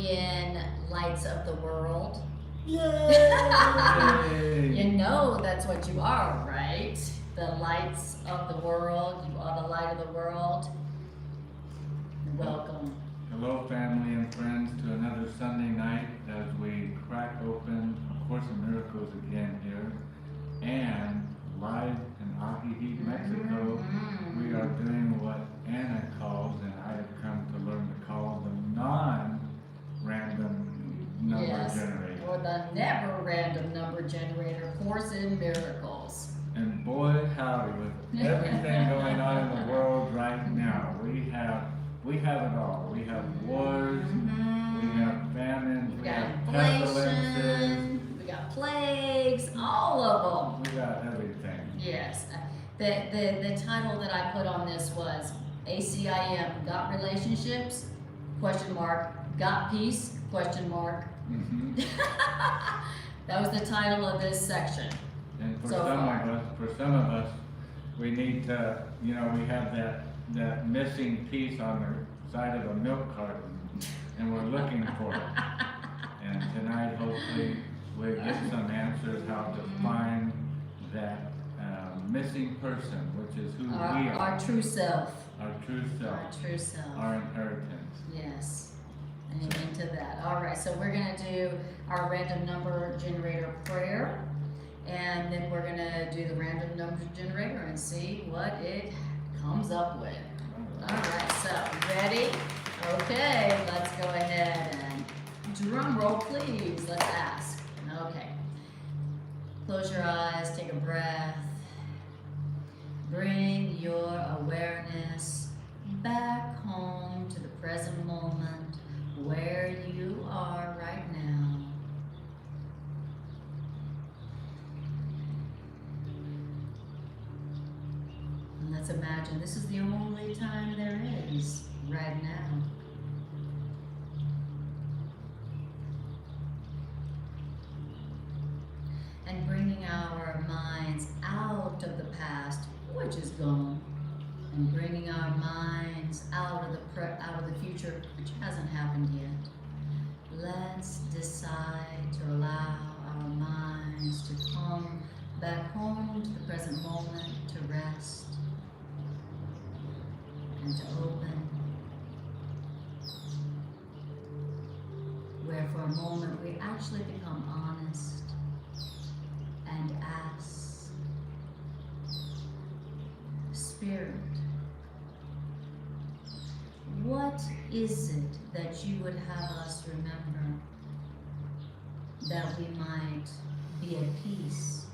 in lights of the world. Yay! You know that's what you are, right? The lights of the world. You are the light of the world. Welcome. Hello, family and friends, to another Sunday night as we crack open A Course in Miracles again here. And live in Ajijic, Mexico, we are doing what Anna calls, and I have come to learn to call, the non-random number generator. Or the never random number generator, Course in Miracles. And boy howdy, with everything going on in the world right now, we have it all. We have wars, we have famines, we have pestilences, we got plagues, all of them. We got everything. Yes. The title that I put on this was ACIM, got relationships? Question mark. Got peace? Question mark. That was the title of this section. And for some of us, we need to, we have that missing piece on the side of a milk carton, and we're looking for it. And tonight, hopefully, we'll get some answers how to find that missing person, which is who we are. Our true self. Our true self. Our true self. Our inheritance. Yes. Amen to that. All right, so we're going to do our random number generator prayer, and then we're going to do the random number generator and see what it comes up with. All right, so ready? Okay, let's go ahead and drum roll, please. Let's ask. Okay. Close your eyes, take a breath. Bring your awareness back home to the present moment where you are right now. And let's imagine this is the only time there is right now. And bringing our minds out of the past, which is gone, and bringing our minds out of the future, which hasn't happened yet. Let's decide to allow our minds to come back home to the present moment, to rest and to open, where for a moment we actually become honest and ask, Spirit, what is it that you would have us remember that we might be at peace?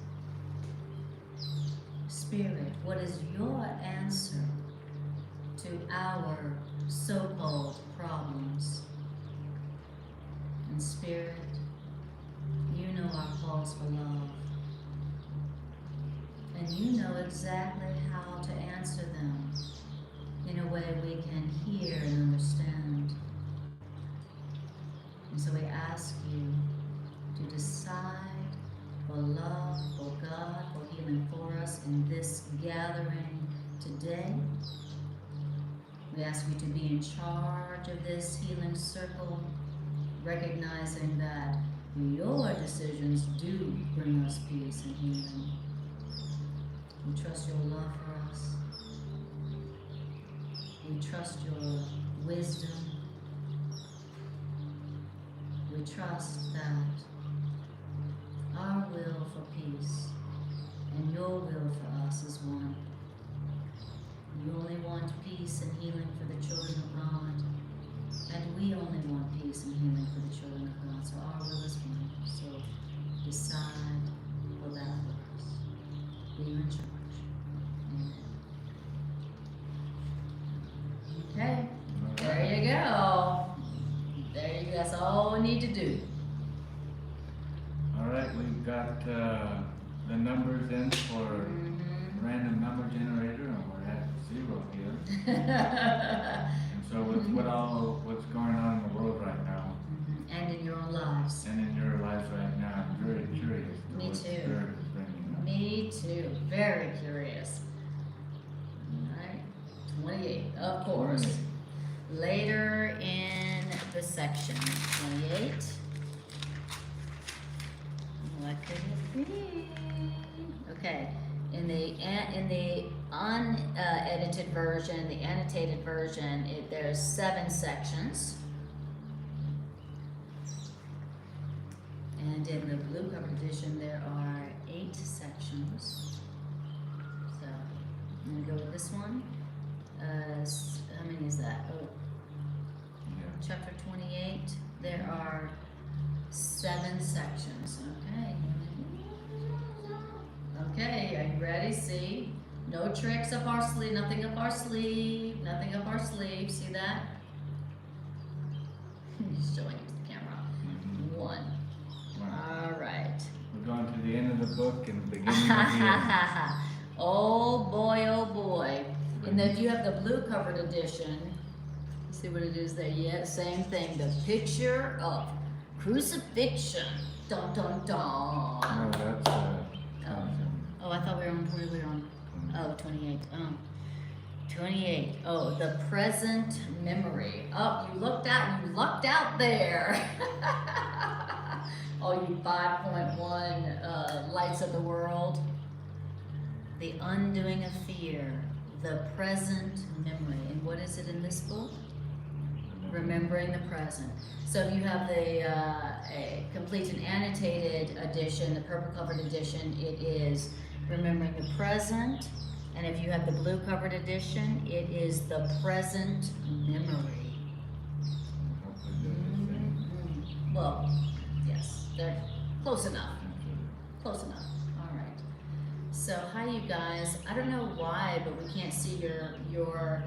Spirit, what is your answer to our so-called problems? And Spirit, you know our calls for love. And you know exactly how to answer them in a way we can hear and understand. And so we ask you to decide for love, for God, for healing for us in this gathering today. We ask you to be in charge of this healing circle, recognizing that your decisions do bring us peace and healing. We trust your love for us. We trust your wisdom. We trust that our will for peace and your will for us is one. You only want peace and healing for the children of God, and we only want peace and healing for the children of God. So our will is one. So decide for that for us. Be in charge. Okay, there you go. There you go. That's all we need to do. All right, we've got the numbers in for random number generator, and we're at 0 here. And so with what's going on in the world right now, and in your own lives. And in your lives right now, I'm very curious. Me what too. Spirit is bringing up. Me too. Very curious. All right. 28, of course. Later in the section. section? 28. What could it be? Okay, in the unedited version, the annotated version, there's 7 sections. And in the blue cover edition, there are 8 sections. So, I'm gonna go with this one. How many is that? Oh, Yeah. chapter 28, there are 7 sections. Okay. Okay, are you ready? See? No tricks up our sleeve, nothing up our sleeve, nothing up our sleeve. See that? He's showing it to the camera. 1. All right. We're going to the end of the book and the beginning of the end. Oh boy, oh boy. And then if you have the blue covered edition, see what it is there? Yeah, same thing. The picture of crucifixion. Dun dun dun. No, that's Oh, I thought we were on 20. We were on 28. 28. Oh, the present memory. Oh, you lucked out there. Oh, you 5.1 lights of the world. The undoing of fear. The present memory. And what is it in this book? Remembering the present. So if you have the a complete and annotated edition, the purple covered edition, it is remembering the present. And if you have the blue covered edition, it is the present memory. Mm-hmm. Well, yes, they're close enough. Close enough. All right. So hi you guys. I don't know why, but we can't see your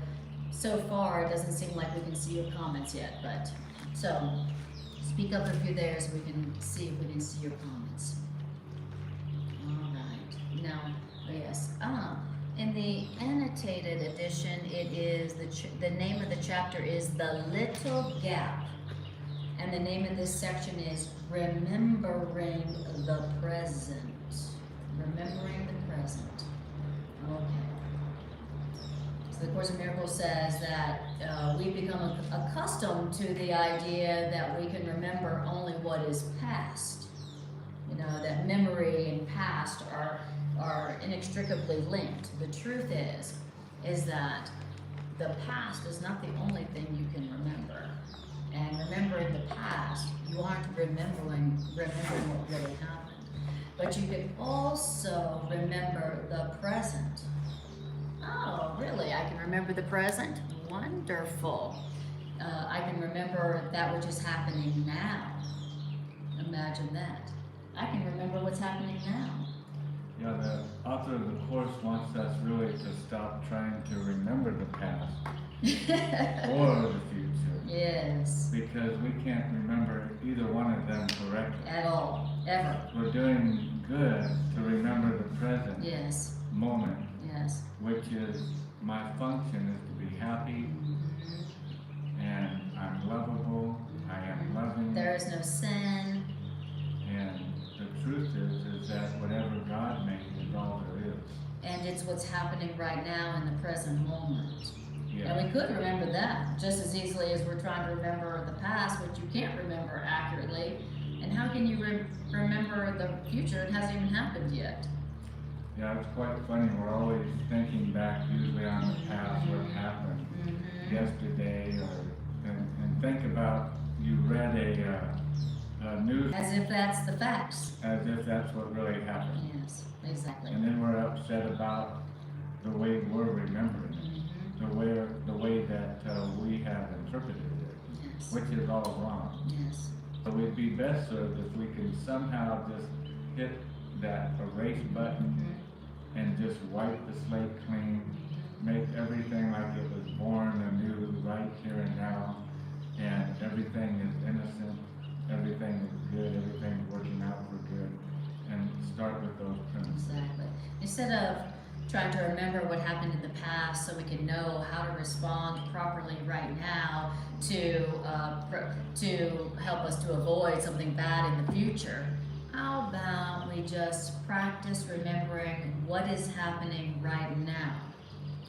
so far it doesn't seem like we can see your comments yet, but so speak up if you're there so we can see if we can see your comments. All right. Now, oh yes. In the annotated edition, it is the name of the chapter is The Little Gap. And the name of this section is Remembering the Present. Remembering the Present. Okay. So the Course in Miracles says that we become accustomed to the idea that we can remember only what is past. You know, that memory and past are inextricably linked. The truth is that the past is not the only thing you can remember. And remembering the past, you aren't remembering what really happened. But you can also remember the present. Oh, really? I can remember the present? Wonderful. I can remember that which is happening now. Imagine that. I can remember what's happening now. Yeah, the author of the Course wants us really to stop trying to remember the past or the future. Yes. Because we can't remember either one of them correctly. At all. Ever. We're doing good to remember the present Yes. moment. Yes. Which is, my function is to be happy, and I'm lovable, I am loving. There is no sin. And the truth is that whatever God made is all there is. And it's what's happening right now in the present moment. Yeah. And we could remember that just as easily as we're trying to remember the past, which you can't remember accurately. And how can you remember the future? It hasn't even happened yet. Yeah, it's quite funny. We're always thinking back usually on the past, what happened yesterday, and think about, you read a news. As if that's the facts. As if that's what really happened. Yes, exactly. And then we're upset about the way we're remembering it, the way that we have interpreted it, Yes. which is all wrong. Yes. So we'd be best served if we can somehow just hit that erase button and just wipe the slate clean, make everything like it was born anew right here and now, and everything is innocent, everything is good, everything's working out for good, and start with those principles. Exactly. Instead of trying to remember what happened in the past so we can know how to respond properly right now to help us to avoid something bad in the future, how about we just practice remembering what is happening right now?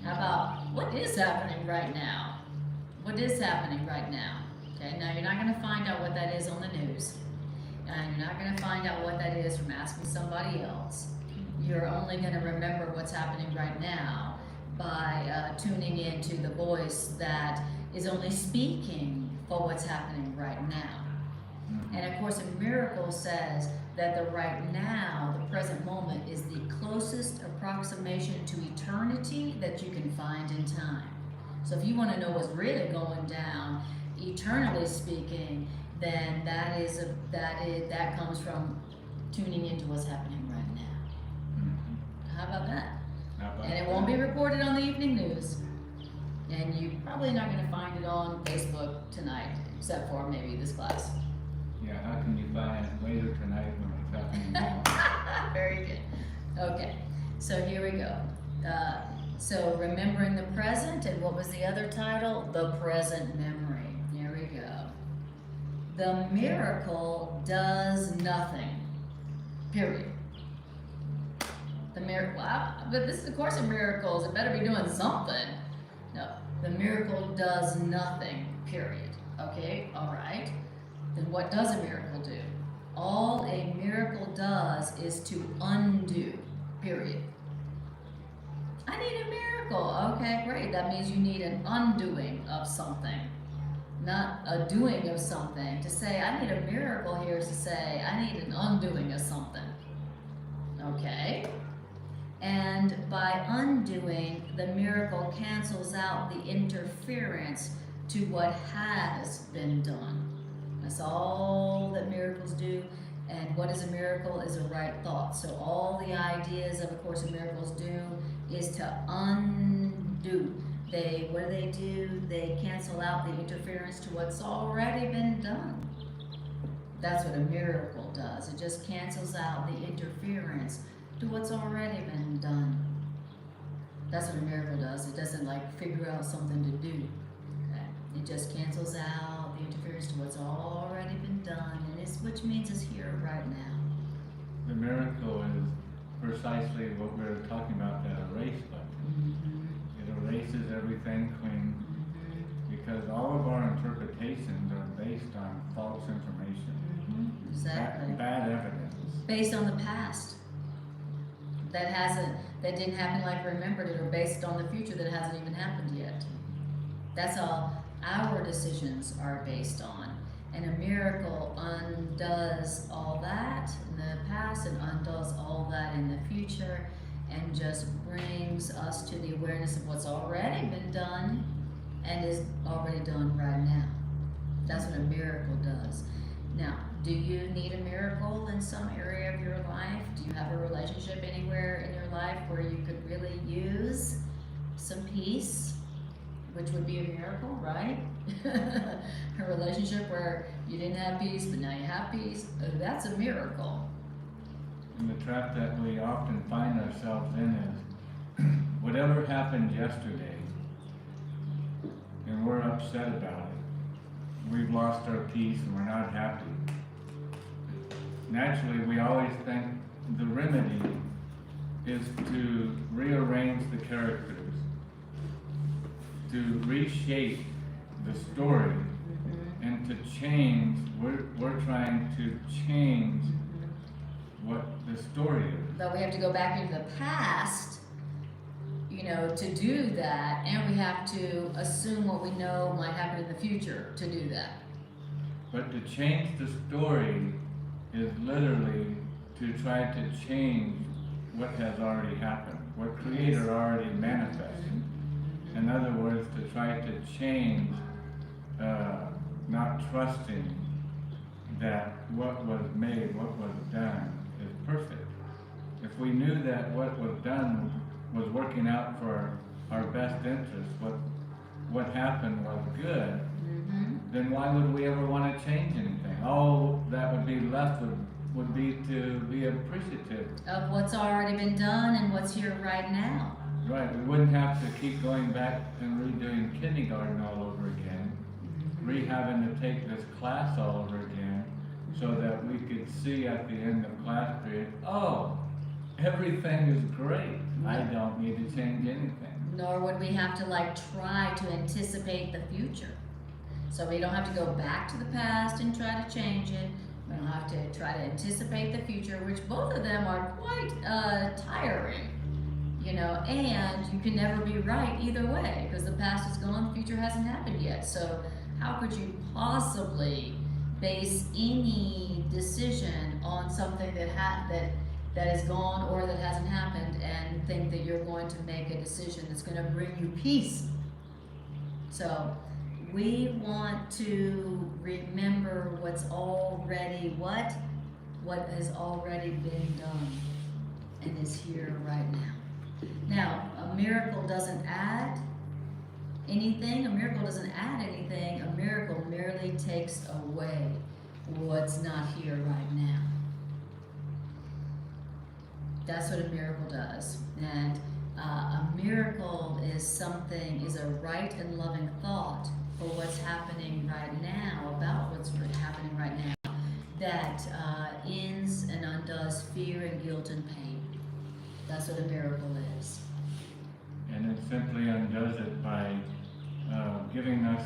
How about what is happening right now? What is happening right now? Okay, now you're not gonna find out what that is on the news. And you're not gonna find out what that is from asking somebody else. You're only gonna remember what's happening right now by tuning into the voice that is only speaking for what's happening right now. And of course, a miracle says that the right now, the present moment, is the closest approximation to eternity that you can find in time. So if you want to know what's really going down, eternally speaking, then that comes from tuning into what's happening right now. How about that? And it won't be reported on the evening news. And you're probably not going to find it on Facebook tonight, except for maybe this class. Yeah, how can you find it later tonight when it's happening now? Very good. Okay, so here we go. So remembering the present, and what was the other title? The present memory. Here we go. The miracle does nothing. Period. The miracle, but this is of course a miracle. It better be doing something. No, the miracle does nothing. Period. Okay, all right. Then what does a miracle do? All a miracle does is to undo. Period. I need a miracle. Okay, great. That means you need an undoing of something, not a doing of something. To say I need a miracle here is to say I need an undoing of something. Okay? And by undoing, the miracle cancels out the interference to what has been done. That's all that miracles do. And what is a miracle is a right thought. So all the ideas of A Course in Miracles do is to undo. What do? They cancel out the interference to what's already been done. That's what a miracle does. It just cancels out the interference to what's already been done. That's what a miracle does. It doesn't like figure out something to do. Okay? It just cancels out the interference to what's already been done, and which means it's here right now. The miracle is precisely what we were talking about, that erase button. It erases everything clean, because all of our interpretations are based on false information. Exactly. Bad evidence. Based on the past. That didn't happen like we remembered it, or based on the future that hasn't even happened yet. That's all our decisions are based on. And a miracle undoes all that in the past and undoes all that in the future, and just brings us to the awareness of what's already been done and is already done right now. That's what a miracle does. Now, do you need a miracle in some area of your life? Do you have a relationship anywhere in your life where you could really use some peace, which would be a miracle, right? A relationship where you didn't have peace, but now you have peace, that's a miracle. And the trap that we often find ourselves in is whatever happened yesterday, and we're upset about it. We've lost our peace and we're not happy. Naturally, we always think the remedy is to rearrange the characters, to reshape the story, and to change. We're trying to change what the story is. But we have to go back into the past, to do that, and we have to assume what we know might happen in the future to do that. But to change the story is literally to try to change what has already happened, what Creator already manifested. In other words, to try to change, not trusting that what was made, what was done is perfect. If we knew that what was done was working out for our best interest, what happened was good, then why would we ever want to change anything? All that would be left would be to be appreciative of what's already been done and what's here right now. Right, we wouldn't have to keep going back and redoing kindergarten all over again, having to take this class all over again, so that we could see at the end of class period, oh, everything is great. I don't need to change anything. Nor would we have to try to anticipate the future. So we don't have to go back to the past and try to change it. We don't have to try to anticipate the future, which both of them are quite tiring, and you can never be right either way because the past is gone, the future hasn't happened yet. So how could you possibly base any decision on something that is gone or that hasn't happened and think that you're going to make a decision that's going to bring you peace? So we want to remember what has already been done and is here right now. Now, a miracle doesn't add anything. A miracle doesn't add anything. A miracle merely takes away what's not here right now. That's what a miracle does. And a miracle is a right and loving thought for what's happening right now, about what's happening right now, that ends and undoes fear and guilt and pain. That's what a miracle is. And it simply undoes it by giving us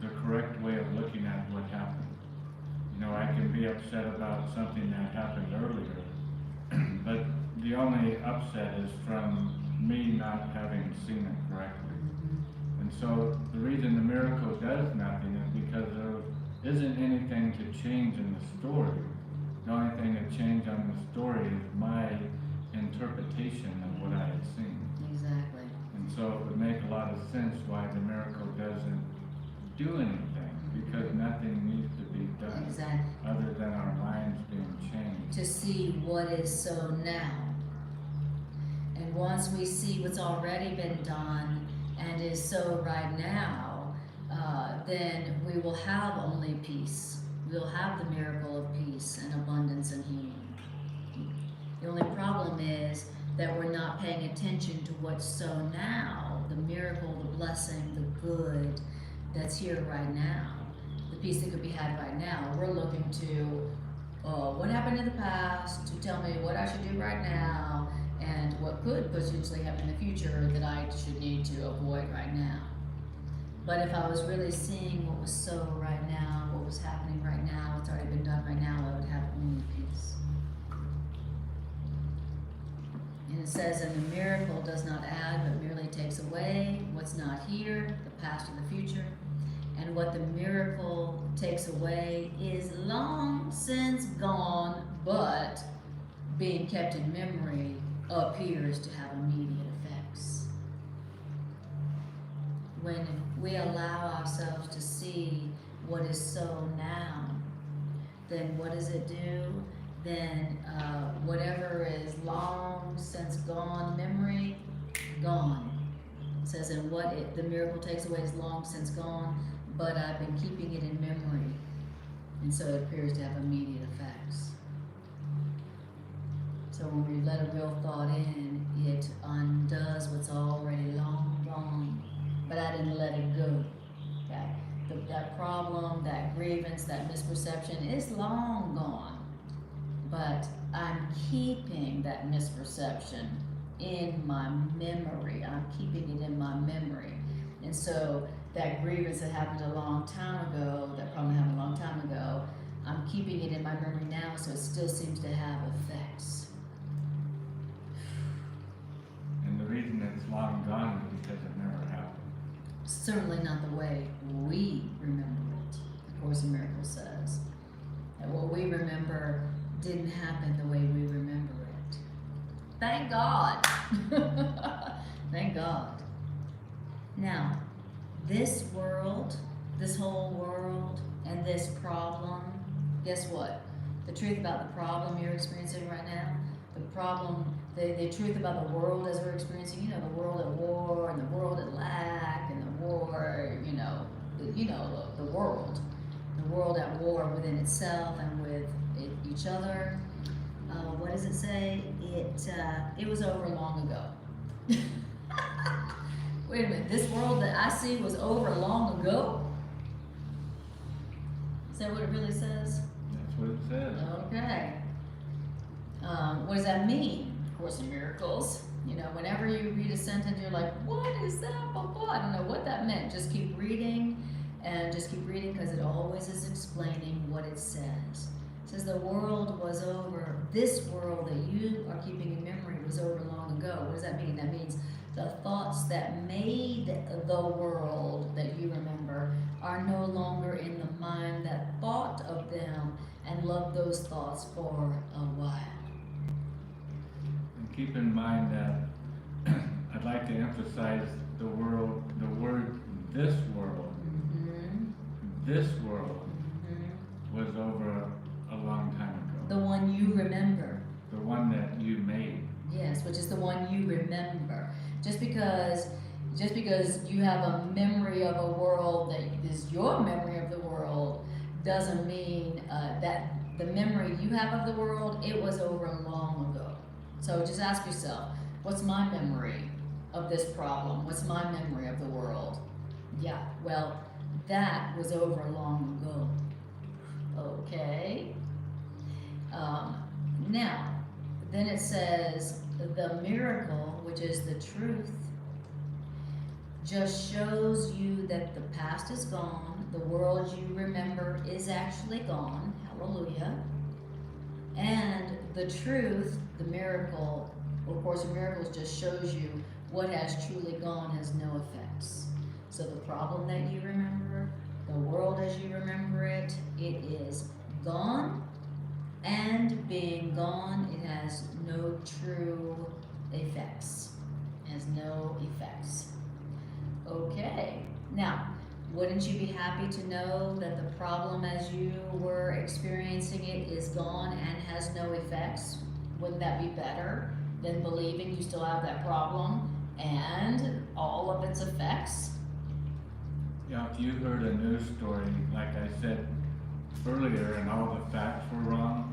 the correct way of looking at what happened. I can be upset about something that happened earlier, but the only upset is from me not having seen it correctly. And so the reason the miracle does nothing is because there isn't anything to change in the story. The only thing to change on the story is my interpretation of what I had seen. Exactly. And so it would make a lot of sense why the miracle doesn't do anything, because nothing needs to be done. Exactly. Other than our minds being changed. To see what is so now. And once we see what's already been done and is so right now, then we will have only peace. We'll have the miracle of peace and abundance and healing. The only problem is that we're not paying attention to what's so now, the miracle, the blessing, the good that's here right now, the peace that could be had right now. We're looking to what happened in the past to tell me what I should do right now and what could potentially happen in the future that I should need to avoid right now. But if I was really seeing what was so right now, what was happening right now, what's already been done right now, I would have only peace. And it says, and the miracle does not add, but merely takes away what's not here, the past or the future. And what the miracle takes away is long since gone, but being kept in memory appears to have immediate effects. When we allow ourselves to see what is so now, then what does it do? Then whatever is long since gone memory, gone. It says, and the miracle takes away is long since gone, but I've been keeping it in memory. And so it appears to have immediate effects. So when we let a real thought in, it undoes what's already long gone. But I didn't let it go. Okay? That problem, that grievance, that misperception is long gone. But I'm keeping that misperception in my memory. I'm keeping it in my memory. And so that grievance that happened a long time ago, that problem happened a long time ago, I'm keeping it in my memory now, so it still seems to have effects. And the reason it's long gone is because it never happened. Certainly not the way we remember it. The Course in Miracles says that what we remember didn't happen the way we remember it. Thank God. Thank God. Now, this world, this whole world, and this problem, guess what? The truth about the problem you're experiencing right now, the problem, the truth about the world as we're experiencing, the world at war, and the world at lack, and the war, the world at war within itself and with each other. What does it say? It was over long ago. Wait a minute, this world that I see was over long ago? Is that what it really says? That's what it says. Okay. What does that mean? Course in Miracles. Whenever you read a sentence, you're like, what is that? Blah, blah. I don't know what that meant. Just keep reading And just keep reading because it always is explaining what it says. It says the world was over, this world that you are keeping in memory was over long ago. What does that mean? That means the thoughts that made the world that you remember are no longer in the mind that thought of them and loved those thoughts for a while. And keep in mind that I'd like to emphasize the word this world. This world was over a long time ago. The one you remember. The one that you made. Yes, which is the one you remember. Just because you have a memory of a world that is your memory of the world doesn't mean that the memory you have of the world, it was over long ago. So just ask yourself, what's my memory of this problem? What's my memory of the world? Yeah, well, that was over long ago. Okay. Now, then it says the miracle, which is the truth, just shows you that the past is gone, the world you remember is actually gone, hallelujah, and the truth, the miracle, of course, the miracles just shows you what has truly gone has no effects. So the problem that you remember, the world as you remember it, it is gone, and being gone, it has no true effects. It has no effects. Okay, now, wouldn't you be happy to know that the problem as you were experiencing it is gone and has no effects? Wouldn't that be better than believing you still have that problem and all of its effects? Yeah, if you heard a news story, like I said earlier, and all the facts were wrong,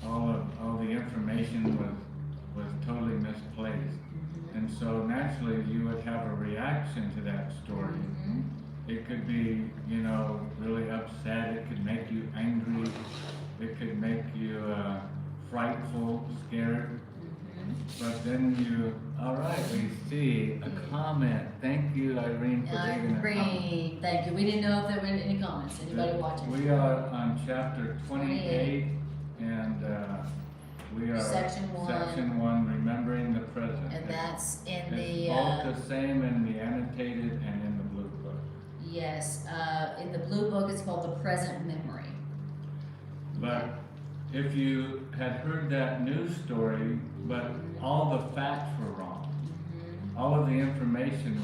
all the information was totally misplaced. And so naturally you would have a reaction to that story. It could be, really upset, it could make you angry, it could make you frightful, scared. But then we see a comment. Thank you, Irene, for taking a comment. Thank you. We didn't know if there were any comments. Anybody watching? We are on chapter 28, and we are Section 1, remembering the present. And that's in it's both the same in the annotated and in the blue book. Yes, in the blue book it's called the present memory. But if you had heard that news story, but all the facts were wrong, all of the information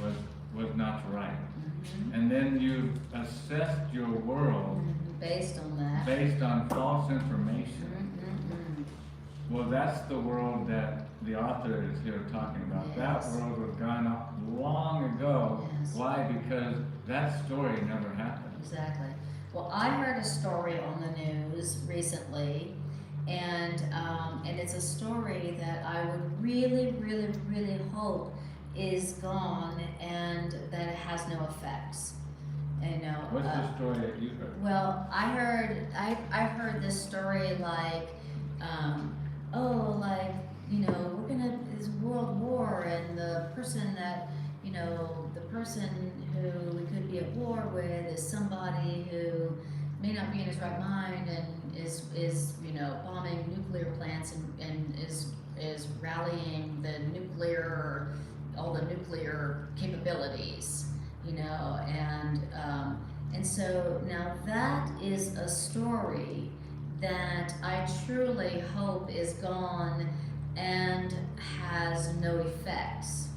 was not right, and then you assessed your world based on that, based on false information. Well, that's the world that the author is here talking about. Yes. That world was gone up long ago. Yes. Why? Because that story never happened. Exactly. Well, I heard a story on the news recently, and it's a story that I would really, really, really hope is gone and that it has no effects. What's the story that you heard? Well, I heard this story like, we're gonna, there's world war, and the person that, the person who we could be at war with is somebody who may not be in his right mind and is bombing nuclear plants and is rallying all the nuclear capabilities, and so now that is a story that I truly hope is gone and has no effects.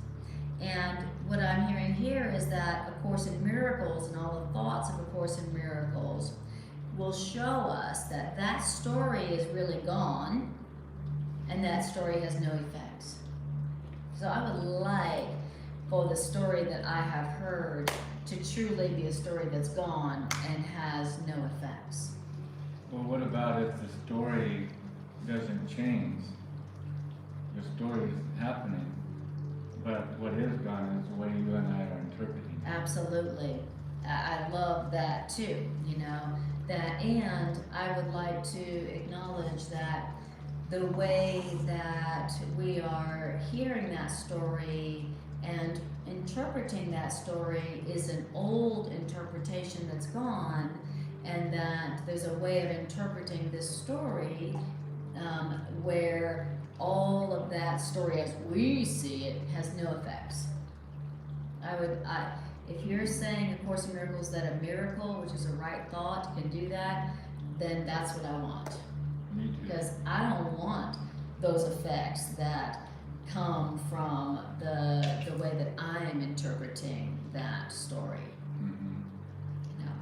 And what I'm hearing here is that A Course in Miracles and all the thoughts of A Course in Miracles will show us that that story is really gone and that story has no effects. So I would like for the story that I have heard to truly be a story that's gone and has no effects. Well, what about if the story doesn't change? The story is happening, but what is gone is the way you and I are interpreting it. Absolutely. I love that too, and I would like to acknowledge that the way that we are hearing that story and interpreting that story is an old interpretation that's gone, and that there's a way of interpreting this story where all of that story as we see it has no effects. If you're saying A Course in Miracles that a miracle, which is a right thought, can do that, then that's what I want. Me too. Because I don't want those effects that come from the way that I am interpreting that story. Mm-hmm. You know,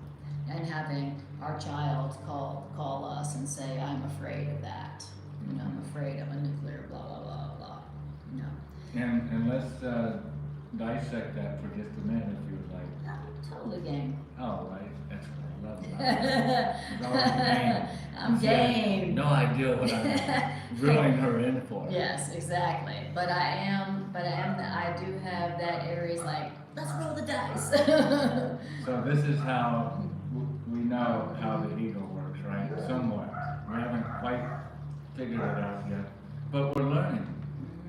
and having our child call us and say, I'm afraid of that. You know, I'm afraid of a nuclear blah blah blah blah. You know. And let's dissect that for just a minute, if you would like. I'm totally game. Oh, right. That's what I love about it. It's always game. I'm She has game. no idea what I'm reeling her in for. Yes, exactly. But I do have that Aries like, let's roll the dice. So this is how we know how the ego works, right? Somewhat. We haven't quite figured it out yet, but we're learning.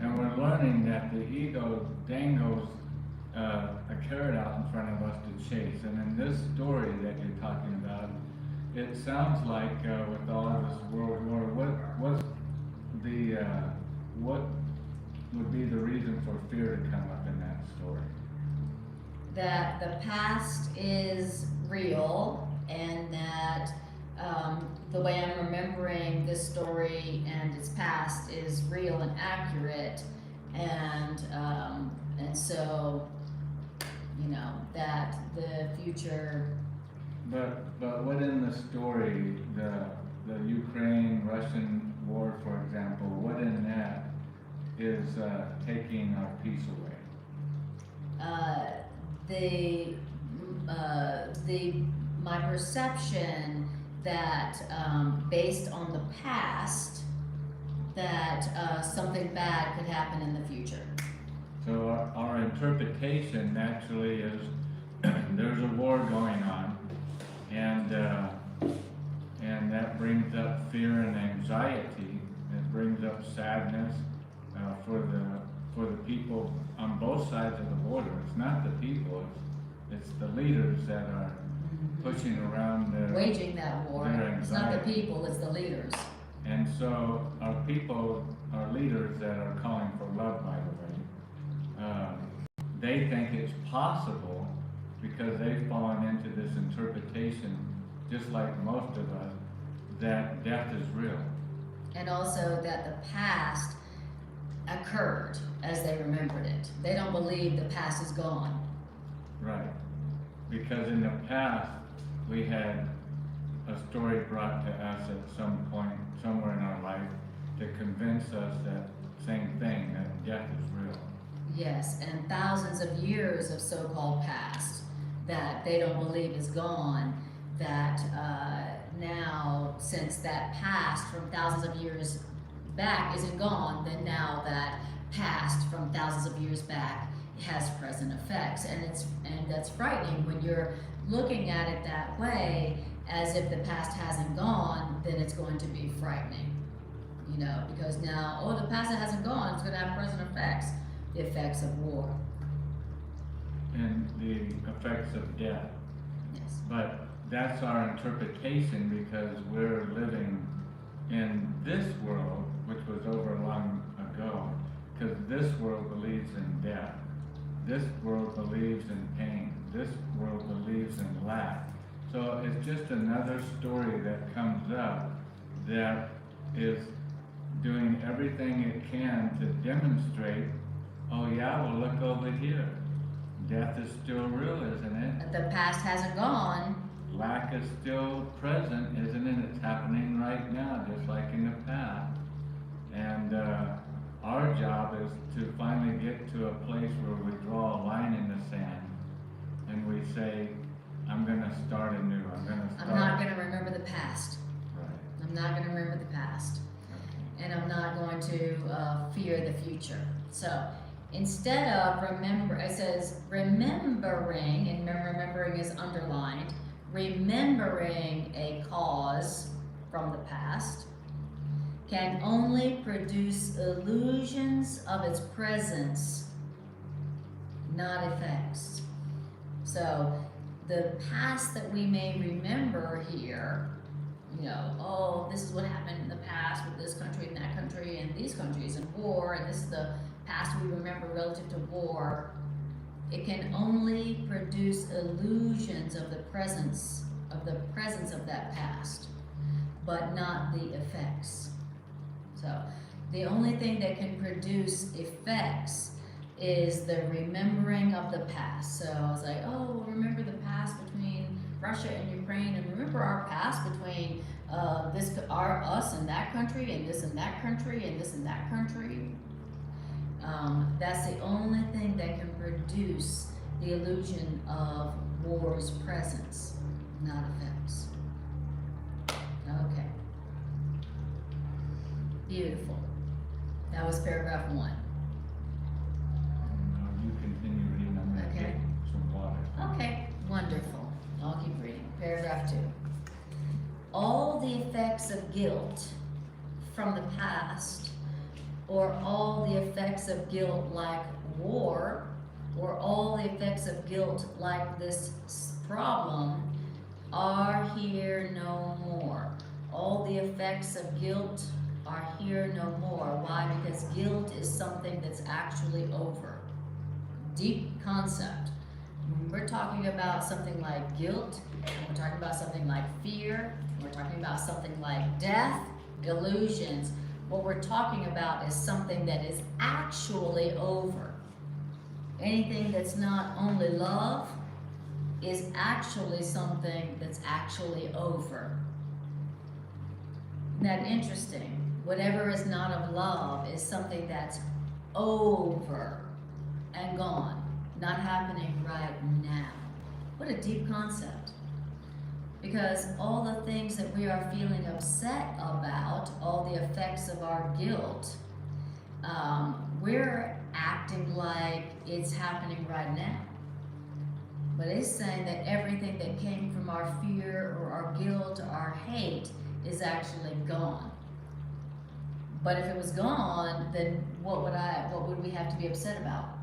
And we're learning that the ego dangles a carrot out in front of us to chase. And in this story that you're talking about, it sounds like with all of this World War, what would be the reason for fear to come up in that story? That the past is real, and that the way I'm remembering this story and its past is real and accurate, and so, you know, that the future. But what in the story, the Ukraine-Russian war, for example, what in that is taking our peace away? My perception that based on the past, that something bad could happen in the future. So our interpretation naturally is there's a war going on, and that brings up fear and anxiety. It brings up sadness for the people on both sides of the border. It's not the people; it's the leaders that are pushing around waging that war. It's not the people; it's the leaders. And so our people, our leaders that are calling for love, by the way, they think it's possible because they've fallen into this interpretation, just like most of us, that death is real. And also that the past occurred as they remembered it. They don't believe the past is gone. Right. Because in the past, we had a story brought to us at some point, somewhere in our life, to convince us that same thing, that death is real. Yes, and thousands of years of so-called past that they don't believe is gone, that now, since that past from thousands of years back isn't gone, then now that past from thousands of years back has present effects. And that's frightening when you're looking at it that way, as if the past hasn't gone, then it's going to be frightening. You know, because now, oh, the past that hasn't gone, it's going to have present effects, the effects of war. And the effects of death. Yes. But that's our interpretation because we're living in this world, which was over long ago, because this world believes in death. This world believes in pain. This world believes in lack. So it's just another story that comes up that is doing everything it can to demonstrate, oh yeah, well look over here. Death is still real, isn't it? The past hasn't gone. Lack is still present, isn't it? It's happening right now, just like in the past. And our job is to finally get to a place where we draw a line in the sand and we say, I'm going to start anew. I'm not going to remember the past. Right. I'm not going to remember the past. And I'm not going to fear the future. So instead of remember, it says remembering, and remembering is underlined, remembering a cause from the past can only produce illusions of its presence, not effects. So the past that we may remember here, you know, oh, this is what happened in the past with this country and that country and these countries and war, and this is the past we remember relative to war. It can only produce illusions of the presence of that past, but not the effects. So the only thing that can produce effects is the remembering of the past. So I was like, oh, remember the past between Russia and Ukraine, and remember our past between us and that country, and this and that country, and this and that country. That's the only thing that can produce the illusion of war's presence, not effects. Okay. Beautiful. That was paragraph 1. You continue reading. I'm gonna Okay. get some water. Okay, wonderful. I'll keep reading. Paragraph 2. All the effects of guilt from the past, or all the effects of guilt like war, or all the effects of guilt like this problem, are here no more. All the effects of guilt are here no more. Why? Because guilt is something that's actually over. Deep concept. When we're talking about something like guilt, and we're talking about something like fear, and we're talking about something like death, illusions, what we're talking about is something that is actually over. Anything that's not only love is actually something that's actually over. Isn't that interesting? Whatever is not of love is something that's over and gone, not happening right now. What a deep concept. Because all the things that we are feeling upset about, all the effects of our guilt, we're acting like it's happening right now. But it's saying that everything that came from our fear or our guilt or our hate is actually gone. But if it was gone, then what would we have to be upset about?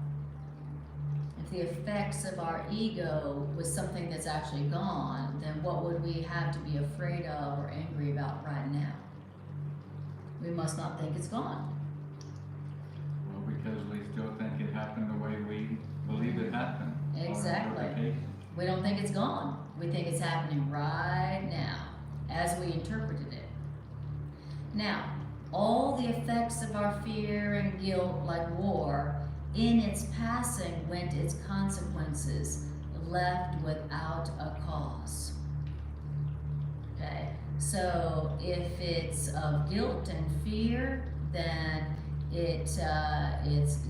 If the effects of our ego was something that's actually gone, then what would we have to be afraid of or angry about right now? We must not think it's gone. Well, because we still think it happened the way we believe it happened. Exactly. We don't think it's gone. We think it's happening right now, as we interpreted it. Now, all the effects of our fear and guilt, like war, in its passing went its consequences, left without a cause. Okay, so if it's of guilt and fear, then it's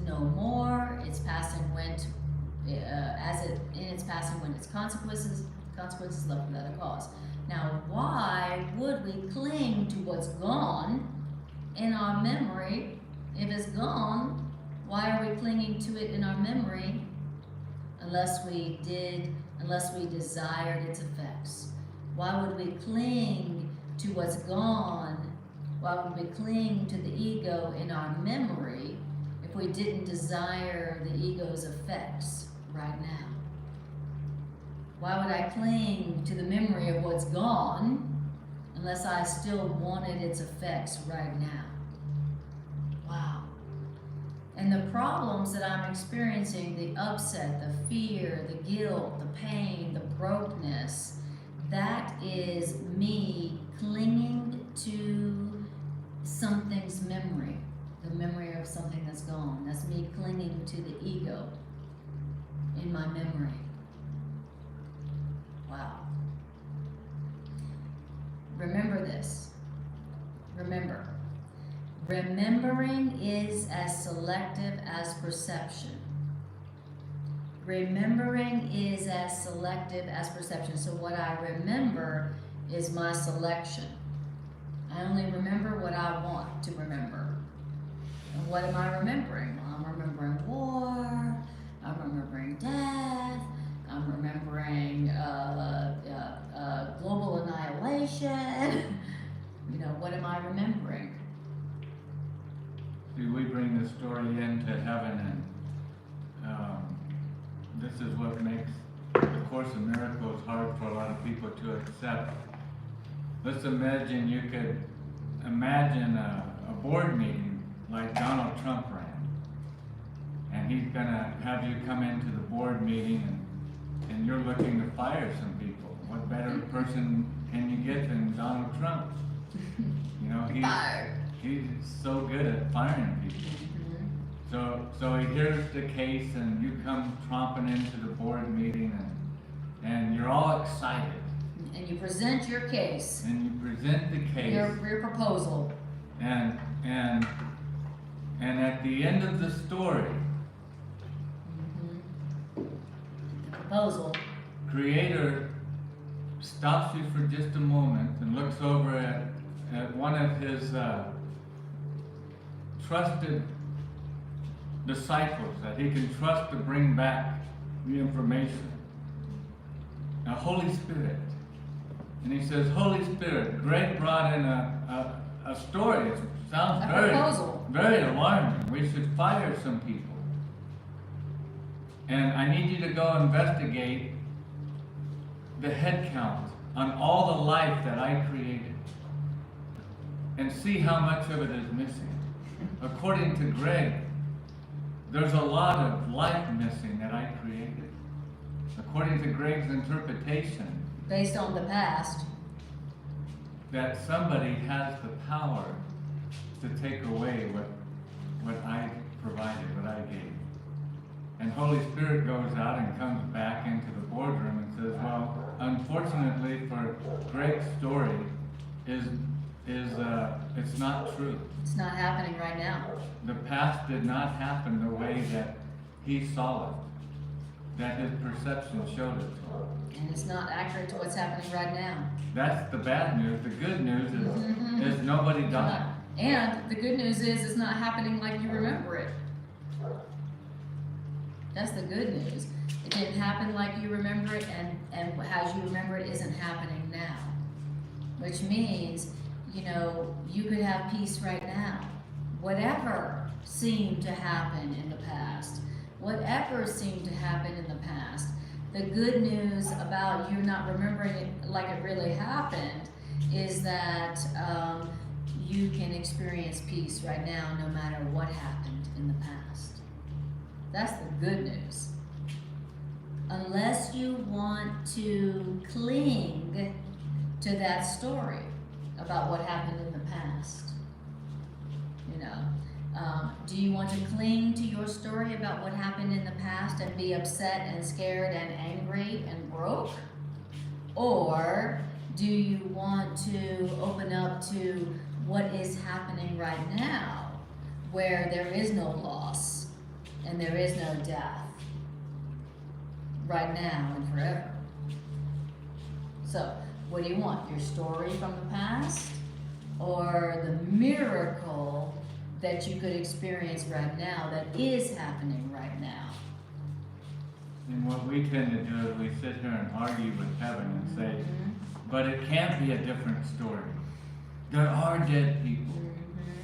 no more. Its passing went in its passing went its consequences left without a cause. Now, why would we cling to what's gone in our memory? If it's gone, why are we clinging to it in our memory unless we desired its effects? Why would we cling to what's gone? Why would we cling to the ego in our memory if we didn't desire the ego's effects right now? Why would I cling to the memory of what's gone unless I still wanted its effects right now? Wow. And the problems that I'm experiencing, the upset, the fear, the guilt, the pain, the brokenness, that is me clinging to something's memory, the memory of something that's gone. That's me clinging to the ego in my memory. Wow. Remember this. Remember. Remembering is as selective as perception. Remembering is as selective as perception. So what I remember is my selection. I only remember what I want to remember. And what am I remembering? Well, I'm remembering war. I'm remembering death. I'm remembering global annihilation. You know, what am I remembering? See, we bring the story into heaven, and this is what makes the Course in Miracles hard for a lot of people to accept. Let's imagine you could imagine a board meeting like Donald Trump ran. And he's gonna have you come into the board meeting and you're looking to fire some people. What better person can you get than Donald Trump? You know, he's so good at firing people. So he hears the case and you come tromping into the board meeting and you're all excited. And you present your case. And you present the case. Your proposal. And at the end of the story, The proposal. Creator stops you for just a moment and looks over at one of his trusted disciples that he can trust to bring back the information. Now, Holy Spirit. And he says, Holy Spirit, Greg brought in a story. It sounds very alarming. We should fire some people. And I need you to go investigate the head count on all the life that I created and see how much of it is missing. According to Greg, there's a lot of life missing that I created. According to Greg's interpretation, based on the past, that somebody has the power to take away what I provided, what I gave. And Holy Spirit goes out and comes back into the boardroom and says, well, unfortunately for Greg's story it's not true. It's not happening right now. The past did not happen the way that he saw it, that his perception showed it to him. And it's not accurate to what's happening right now. That's the bad news. The good news is nobody died. And the good news is it's not happening like you remember it. That's the good news. It didn't happen like you remember it, and as you remember it isn't happening now. Which means, you know, you could have peace right now. Whatever seemed to happen in the past, whatever seemed to happen in the past, the good news about you not remembering it like it really happened is that you can experience peace right now no matter what happened in the past. That's the good news. Unless you want to cling to that story about what happened in the past. You know, do you want to cling to your story about what happened in the past and be upset and scared and angry and broke? Or do you want to open up to what is happening right now, where there is no loss and there is no death, right now and forever? So, what do you want? Your story from the past, or the miracle that you could experience right now that is happening right now? And what we tend to do is we sit here and argue with heaven and say, but it can't be a different story. There are dead people.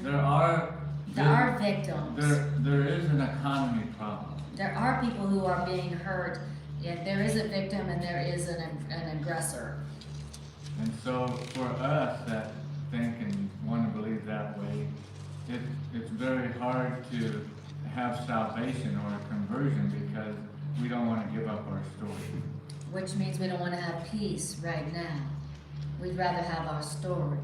There are victims. There is an economy problem. There are people who are being hurt. Yeah, there is a victim and there is an aggressor. And so for us that think and want to believe that way, it's very hard to have salvation or a conversion because we don't want to give up our story. Which means we don't want to have peace right now. We'd rather have our story.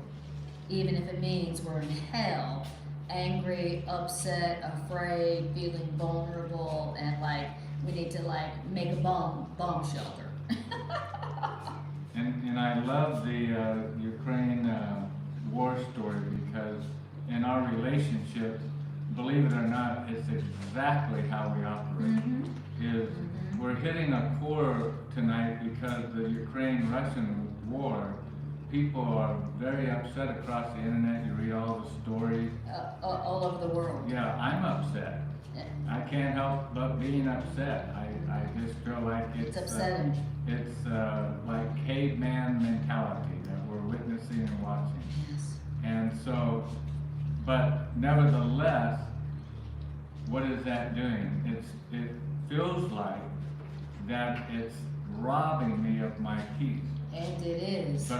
Even if it means we're in hell, angry, upset, afraid, feeling vulnerable, and like we need to like make a bomb shelter. And I love the Ukraine war story because in our relationship, believe it or not, it's exactly how we operate. We're hitting a core tonight because the Ukraine-Russian war, people are very upset across the internet. You read all the stories. All over the world. Yeah, I'm upset. I can't help but being upset. I just feel like It's upsetting. It's like caveman mentality that we're witnessing and watching. Yes. And so, but nevertheless, what is that doing? It feels like that it's robbing me of my peace. And it is. But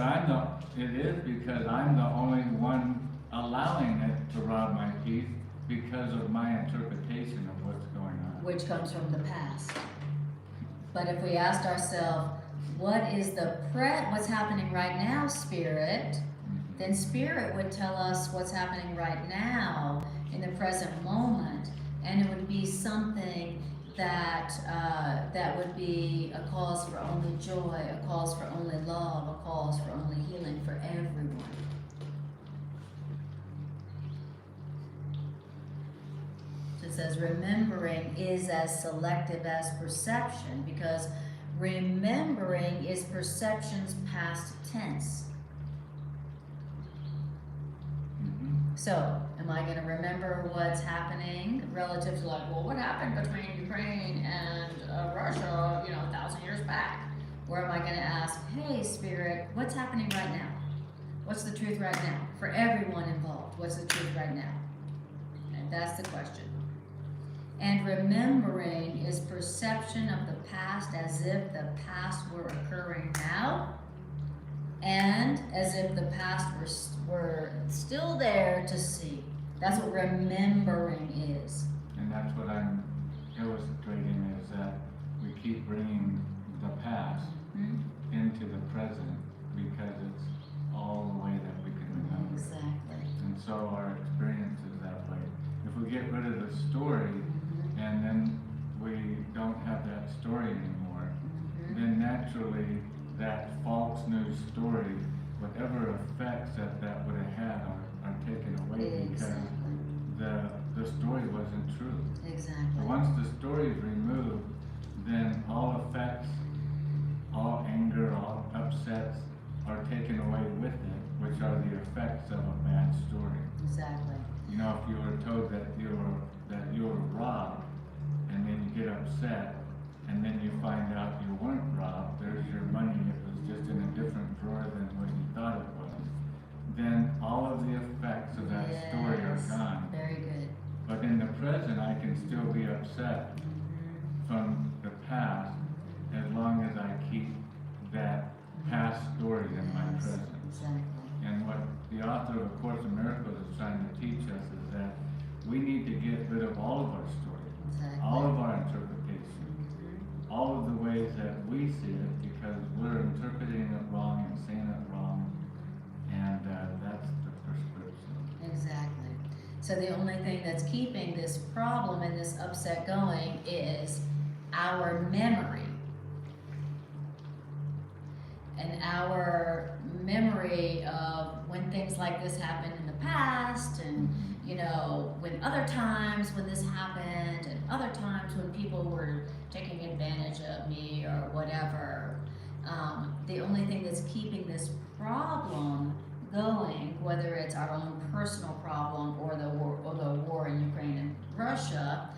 it is because I'm the only one allowing it to rob my peace because of my interpretation of what's going on. Which comes from the past. But if we asked ourselves, what is what's happening right now, Spirit? Then Spirit would tell us what's happening right now in the present moment, and it would be something that would be a cause for only joy, a cause for only love, a cause for only healing for everyone. So it says remembering is as selective as perception, because remembering is perception's past tense. So, am I going to remember what's happening relative to like, well, what happened between Ukraine and Russia, 1,000 years back? Or am I going to ask, hey, Spirit, what's happening right now? What's the truth right now? For everyone involved, what's the truth right now? And that's the question. And remembering is perception of the past as if the past were occurring now, and as if the past were still there to see. That's what remembering is. And that's what I'm illustrating, is that we keep bringing the past into the present because it's all the way that we can remember. Exactly. And so our experience is that way. If we get rid of the story and then we don't have that story anymore, then naturally that false news story, whatever effects that would have had are taken away because the story wasn't true. Exactly. So once the story is removed, then all effects, all anger, all upsets are taken away with it, which are the effects of a bad story. Exactly. If you were told that you were robbed, and then you get upset, and then you find out you weren't robbed, there's your money, it was just in a different drawer than what you thought it was, then all of the effects of that story are gone. Very good. But in the present, I can still be upset from the past as long as I keep that past story in my present. Exactly. And what the author of A Course in Miracles is trying to teach us is that we need to get rid of all of our stories, all of our interpretations, all of the ways that we see it, because we're interpreting it wrong and saying it wrong, and that's the prescription. Exactly. So the only thing that's keeping this problem and this upset going is our memory. And our memory of when things like this happened in the past, and when other times when this happened, and other times when people were taking advantage of me or whatever. The only thing that's keeping this problem going, whether it's our own personal problem or the war in Ukraine and Russia,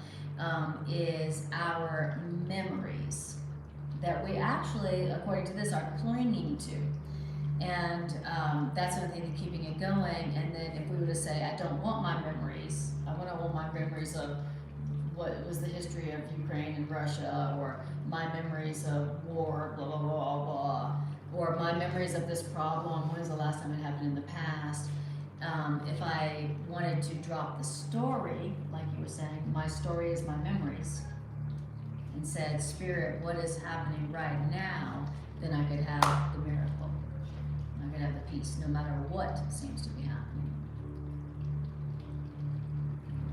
is our memories that we actually, according to this, are clinging to. And that's the only thing that's keeping it going. And then if we were to say, I don't want my memories, I want my memories of what was the history of Ukraine and Russia, or my memories of war, blah, blah, blah, blah, or my memories of this problem, when was the last time it happened in the past? If I wanted to drop the story, like you were saying, my story is my memories, and said, Spirit, what is happening right now, then I could have the miracle. I could have the peace, no matter what seems to be happening.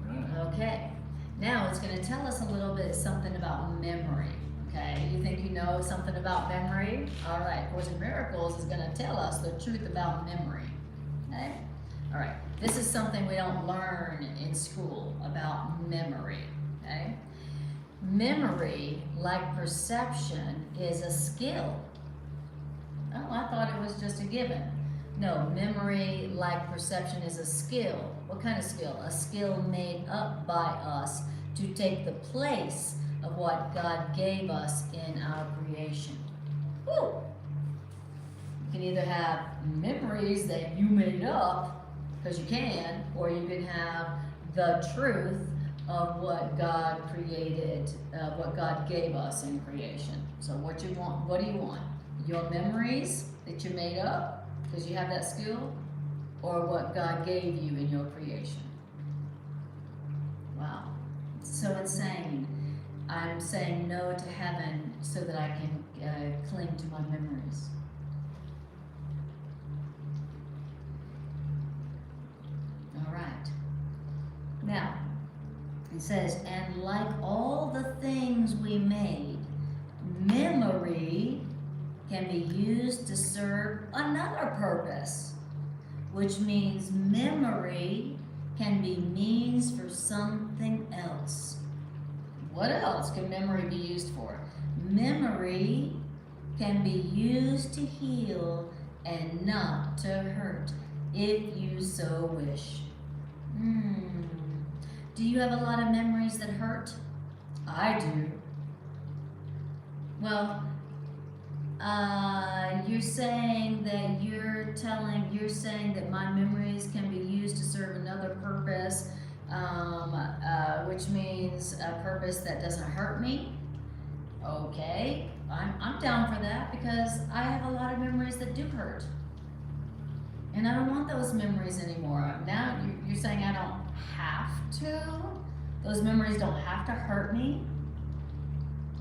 Right. Okay, now it's going to tell us a little bit something about memory. Okay, you think you know something about memory? All right, Course in Miracles is going to tell us the truth about memory. Okay, all right, this is something we don't learn in school about memory. Okay, memory, like perception, is a skill. Oh, I thought it was just a given. No, memory, like perception, is a skill. What kind of skill? A skill made up by us to take the place of what God gave us in our creation. Woo! You can either have memories that you made up, because you can, or you can have the truth of what God created, what God gave us in creation. So what you want, what do you want? Your memories that you made up because you have that skill, or what God gave you in your creation? Wow. So insane. I'm saying no to heaven so that I can cling to my memories. All right. Now, it says, and like all the things we made, memory can be used to serve another purpose, which means memory can be means for something else. What else can memory be used for? Memory can be used to heal and not to hurt, if you so wish. Do you have a lot of memories that hurt? I do. Well, you're saying that my memories can be used to serve another purpose, which means a purpose that doesn't hurt me. Okay, I'm down for that because I have a lot of memories that do hurt. And I don't want those memories anymore. Now you're saying I don't have to? Those memories don't have to hurt me?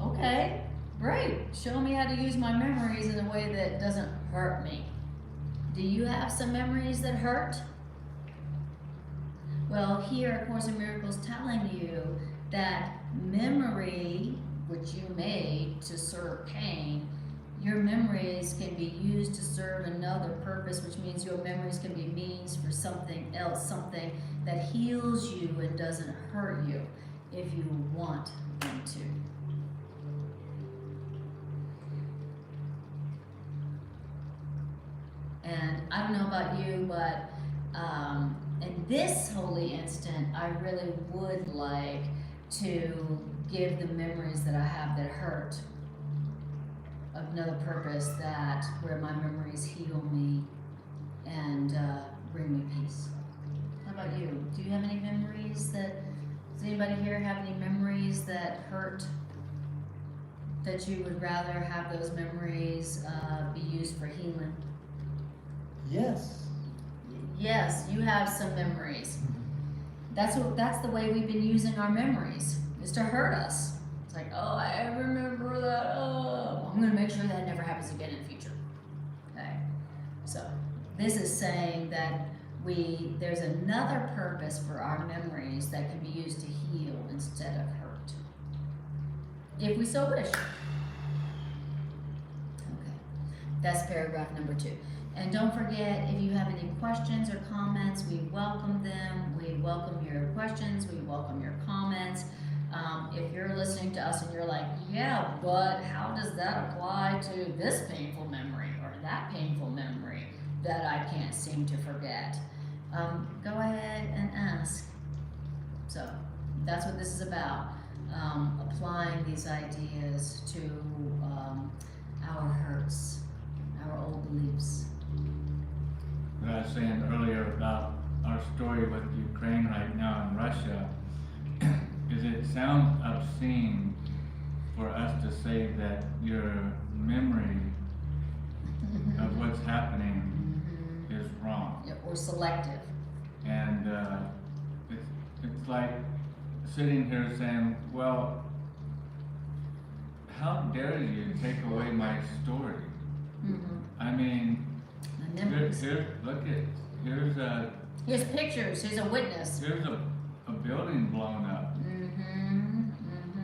Okay, great. Show me how to use my memories in a way that doesn't hurt me. Do you have some memories that hurt? Well, here, A Course in Miracles telling you that memory, which you made to serve pain, your memories can be used to serve another purpose, which means your memories can be means for something else, something that heals you and doesn't hurt you if you want them to. And I don't know about you, but in this holy instant, I really would like to give the memories that I have that hurt another purpose, that where my memories heal me and bring me peace. How about you? Do you have any memories that, does anybody here have any memories that hurt, that you would rather have those memories be used for healing? Yes. Yes, you have some memories. That's the way we've been using our memories, is to hurt us. It's like, oh, I remember that. Oh, I'm going to make sure that never happens again in the future. Okay. So this is saying that there's another purpose for our memories that can be used to heal instead of hurt, if we so wish. Okay. That's paragraph number 2. And don't forget, if you have any questions or comments, we welcome them. We welcome your questions. We welcome your comments. If you're listening to us and you're like, yeah, but how does that apply to this painful memory or that painful memory that I can't seem to forget? Go ahead and ask. So that's what this is about, applying these ideas to our hurts, our old beliefs. What I was saying earlier about our story with Ukraine right now and Russia, is it sounds obscene for us to say that your memory of what's happening is wrong. Yeah, or selective. And it's like sitting here saying, well, how dare you take away my story? I mean, here's pictures, here's a witness. Here's a building blown up.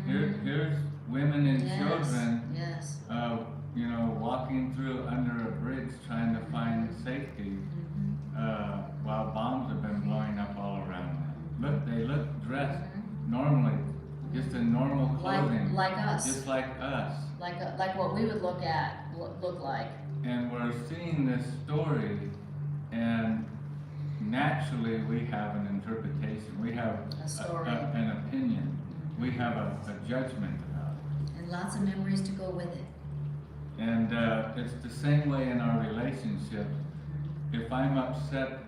Here's women and children, yes. Walking through under a bridge trying to find safety, while bombs have been blowing up all around them. They look dressed normally, just in normal clothing, like us, just like us, like what we would look like. And we're seeing this story, and naturally we have an interpretation, we have A story. an opinion, we have a judgment about it. And lots of memories to go with it. And it's the same way in our relationship. If I'm upset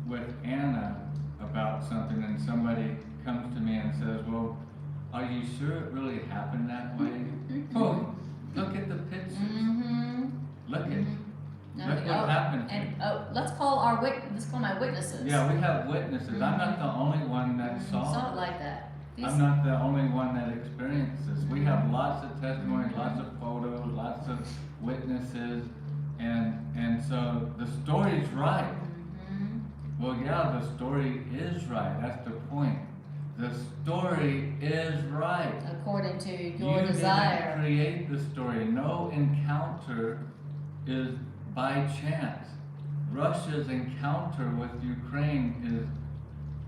with Anna about something and somebody comes to me and says, well, are you sure it really happened that way? Oh, look at the pictures. Mm-hmm. Look at, No, look what happened. And let's call my witnesses. Yeah, we have witnesses. I'm not the only one that Saw saw it it. like that. I'm not the only one that experienced this. We have lots of testimonies, lots of photos, lots of witnesses, and so the story's right. Mm-hmm. Well, yeah, the story is right. That's the point. The story is right. According to your You desire. didn't create the story. No encounter is by chance. Russia's encounter with Ukraine is,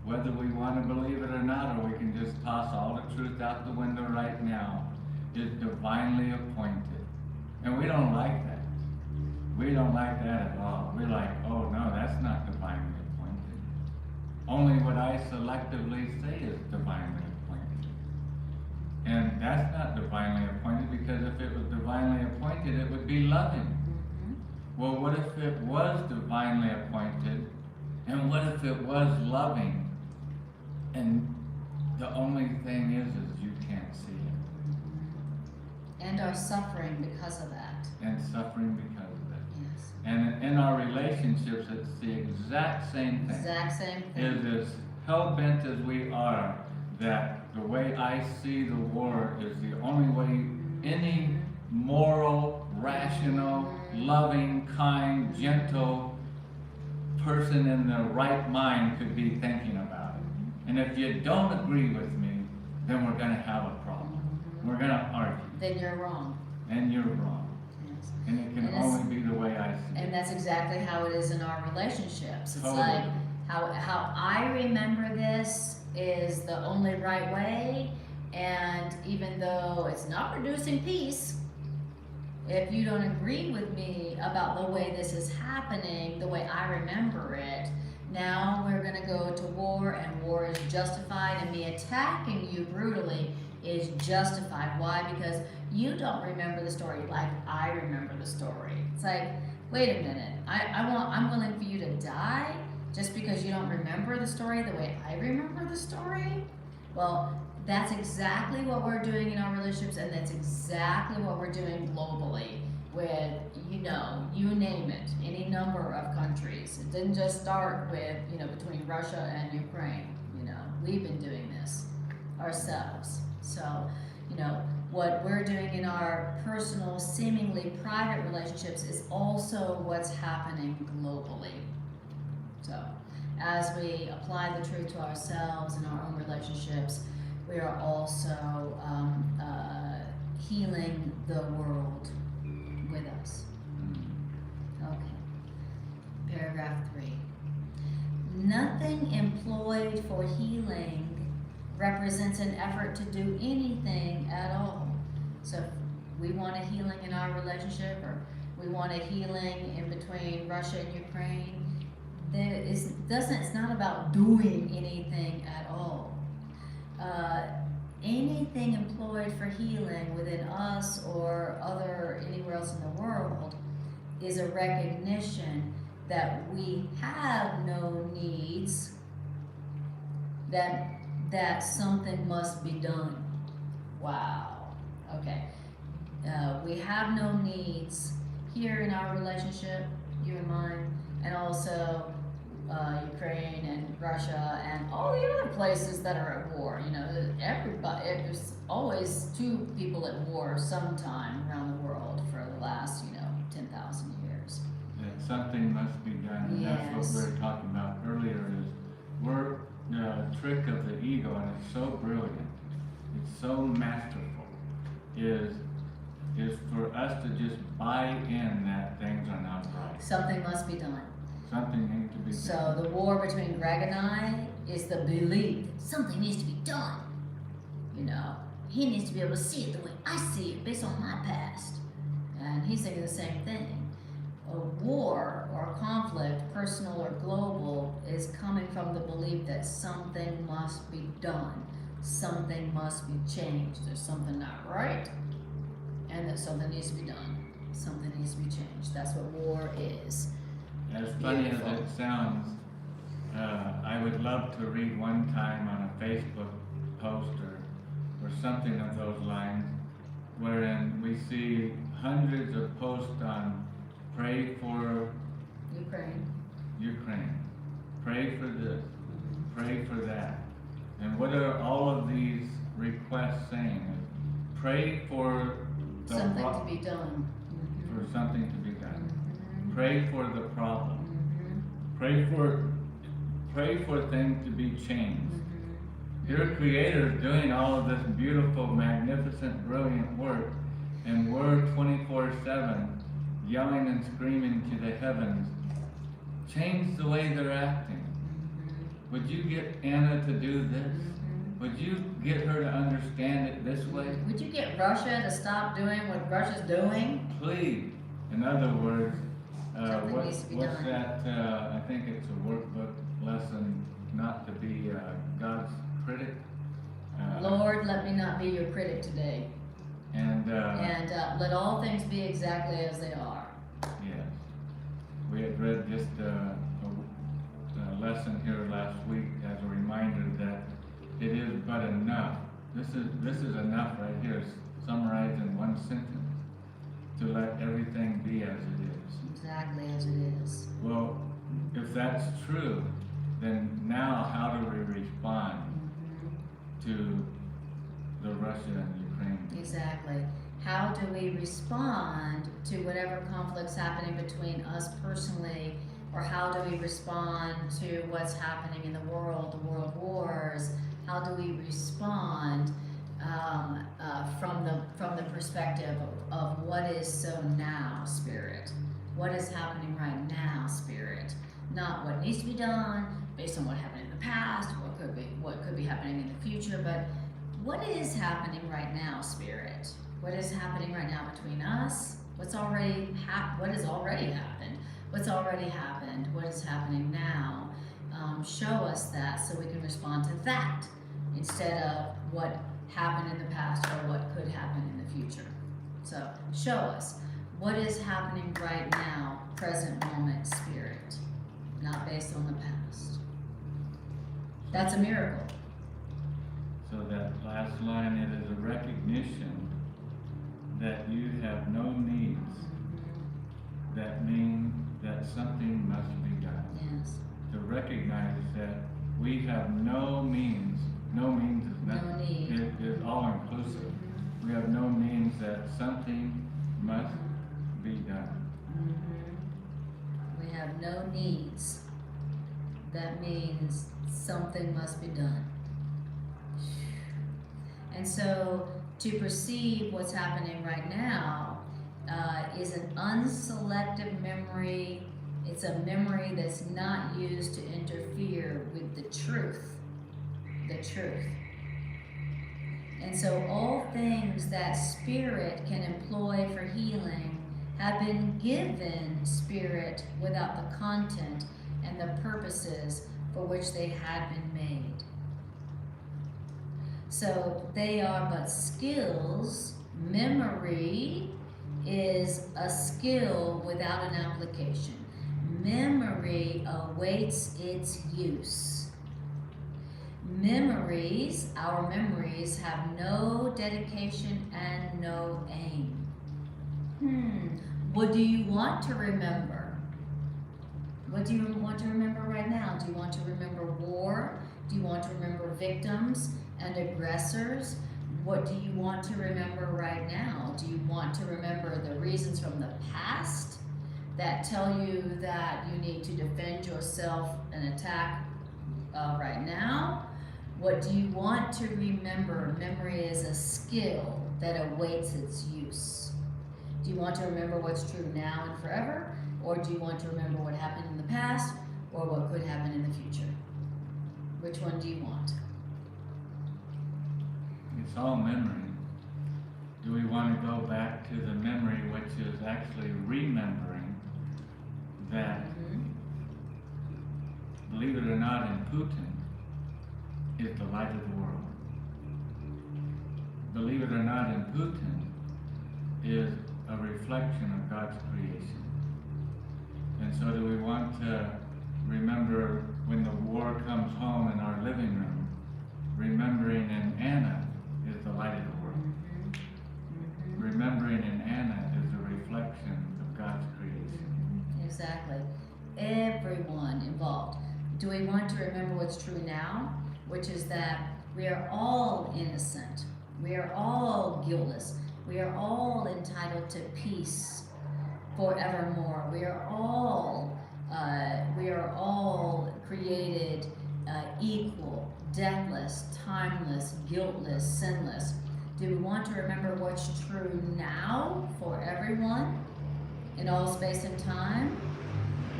whether we want to believe it or not, or we can just toss all the truth out the window right now, is divinely appointed. And we don't like that. We don't like that at all. We're like, oh no, that's not divinely appointed. Only what I selectively say is divinely appointed. And that's not divinely appointed, because if it was divinely appointed, it would be loving. Well, what if it was divinely appointed, and what if it was loving, and the only thing is you can't see it. And are suffering because of that. And suffering because of it. Yes. And in our relationships, it's the exact same thing. Exact same thing. Is as hell-bent as we are, that the way I see the war is the only way any moral, rational, loving, kind, gentle person in their right mind could be thinking about it. And if you don't agree with me, then we're going to have a problem. We're going to argue. Then you're wrong. And you're wrong. Yes. And it can And only be the way I see it. And that's exactly how it is in our relationships. It's Totally. like how I remember this is the only right way, and even though it's not producing peace, if you don't agree with me about the way this is happening, the way I remember it, now we're gonna go to war, and war is justified, and me attacking you brutally is justified. Why? Because you don't remember the story like I remember the story. It's like, wait a minute, I'm willing for you to die just because you don't remember the story the way I remember the story? Well, that's exactly what we're doing in our relationships, and that's exactly what we're doing globally with, you name it, any number of countries. It didn't just start with, between Russia and Ukraine. We've been doing this ourselves. So, what we're doing in our personal, seemingly private relationships is also what's happening globally. So, as we apply the truth to ourselves and our own relationships, we are also healing the world with us. Okay. Paragraph 3. Nothing employed for healing represents an effort to do anything at all. So if we want a healing in our relationship, or we want a healing in between Russia and Ukraine, it's not about doing anything at all. Anything employed for healing within us or anywhere else in the world is a recognition that we have no needs, that something must be done. Wow. Okay. We have no needs here in our relationship, you and mine, and also Ukraine and Russia and all the other places that are at war. There's always two people at war sometime around the world for the last, 10,000 years. That something must be done, and Yes. that's what we were talking about earlier, is we're the trick of the ego, and it's so brilliant, it's so masterful, is for us to just buy in that things are not right. Something must be done. Something needs to be done. So the war between Greg and I is the belief something needs to be done. He needs to be able to see it the way I see it based on my past. And he's thinking the same thing. A war or a conflict, personal or global, is coming from the belief that something must be done. Something must be changed. There's something not right, and that something needs to be done. Something needs to be changed. That's what war is. As funny Beautiful. as it sounds, I I would love to read one time on a Facebook post or something of those lines, wherein we see hundreds of posts on pray for Ukraine, pray for this, pray for that. And what are all of these requests saying? Pray for the something to be done. for something to be done. Mhm. Pray for the problem. Mhm. Pray for things to be changed. Mhm. Your Creator is doing all of this beautiful, magnificent, brilliant work, and we're 24/7 yelling and screaming to the heavens, change the way they're acting. Mhm. Would you get Anna to do this? Mhm. Would you get her to understand it this way? Would you get Russia to stop doing what Russia's doing? Please. In other words, Something needs to be what's done. that? I think it's a workbook lesson, not to be God's critic. Lord, let me not be your critic today. And Let all things be exactly as they are. yes, we had read just a lesson here last week as a reminder that it is but enough. This is enough right here, summarized in one sentence, to let everything be as it is. Exactly as it is. Well, if that's true, then now how do we respond to the Russia and Ukraine? Exactly. How do we respond to whatever conflict's happening between us personally, or how do we respond to what's happening in the world wars? How do we respond from the perspective of what is so now, Spirit? What is happening right now, Spirit? Not what needs to be done based on what happened in the past, what could be happening in the future, but what is happening right now, Spirit? What is happening right now between us? What has already happened? What's already happened? What is happening now? Show us that so we can respond to that instead of what happened in the past or what could happen in the future. So show us what is happening right now, present moment, Spirit, not based on the past. That's a miracle. So that last line, it is a recognition that you have no needs that mean that something must be done. Yes. To recognize that we have no means is nothing. No need. It is all inclusive. We have no means that something must be done. We have no needs. That means something must be done. And so to perceive what's happening right now is an unselective memory. It's a memory that's not used to interfere with the truth. The truth. And so all things that Spirit can employ for healing have been given Spirit without the content and the purposes for which they had been made. So they are but skills. Memory is a skill without an application. Memory awaits its use. Our memories have no dedication and no aim. What do you want to remember? What do you want to remember right now? Do you want to remember war? Do you want to remember victims and aggressors? What do you want to remember right now? Do you want to remember the reasons from the past that tell you that you need to defend yourself and attack right now? What do you want to remember? Memory is a skill that awaits its use. Do you want to remember what's true now and forever? Or do you want to remember what happened in the past or what could happen in the future? Which one do you want? It's all memory. Do we want to go back to the memory which is actually remembering that, believe it or not, in Putin is the light of the world. Believe it or not, in Putin is a reflection of God's creation. And so do we want to remember when the war comes Do we want to remember what's true now, which is that we are all innocent, we are all guiltless, we are all entitled to peace forevermore. We are all created equal, deathless, timeless, guiltless, sinless. Do we want to remember what's true now for everyone in all space and time?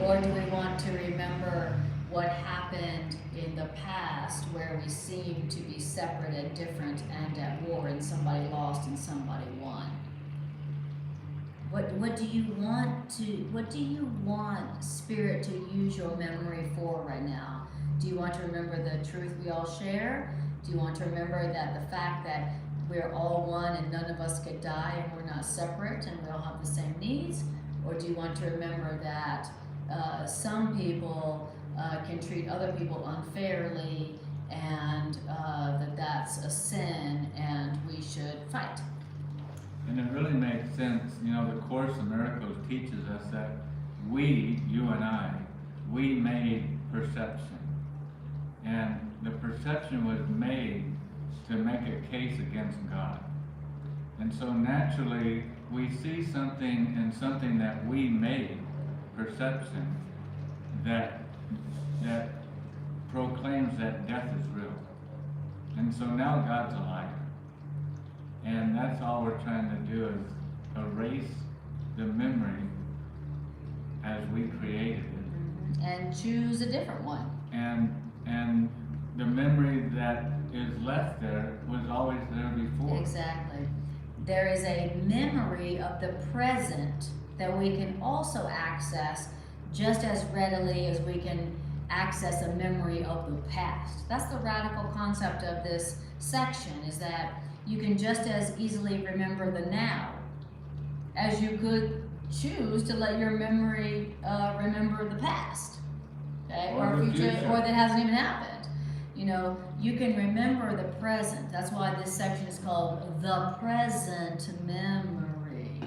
Or do we want to remember what happened in the past where we seem to be separate and different and at war and somebody lost and somebody won? What do you want Spirit to use your memory for right now? Do you want to remember the truth we all share? Do you want to remember that the fact that we're all one and none of us could die and we're not separate and we all have the same needs? Or do you want to remember that some people can treat other people unfairly and that's a sin and we should fight? And it really makes sense, you know, the Course in Miracles teaches us that we, you and I, we made perception. And the perception was made to make a case against God. And so naturally, we see something in something that we made, perception, that proclaims that death is real. And so now God's a liar. And that's all we're trying to do is erase the memory as we created it. And choose a different one. And the memory that is left there was always there before. Exactly. There is a memory of the present that we can also access just as readily as we can access a memory of the past. That's the radical concept of this section, is that you can just as easily remember the now as you could choose to let your memory remember the past, okay, or the future, or that hasn't even happened. You know, you can remember the present. That's why this section is called the present memory.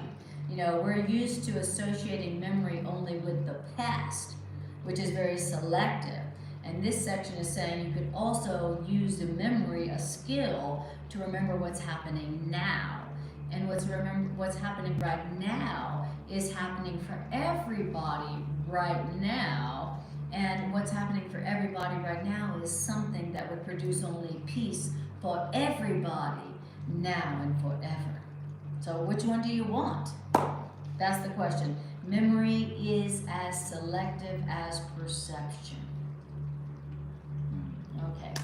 You know, we're used to associating memory only with the past, which is very selective. And this section is saying you could also use the memory, a skill, to remember what's happening now. And what's happening right now is happening for everybody right now. And what's happening for everybody right now is something that would produce only peace for everybody now and forever. So which one do you want? That's the question. Memory is as selective as perception. Okay.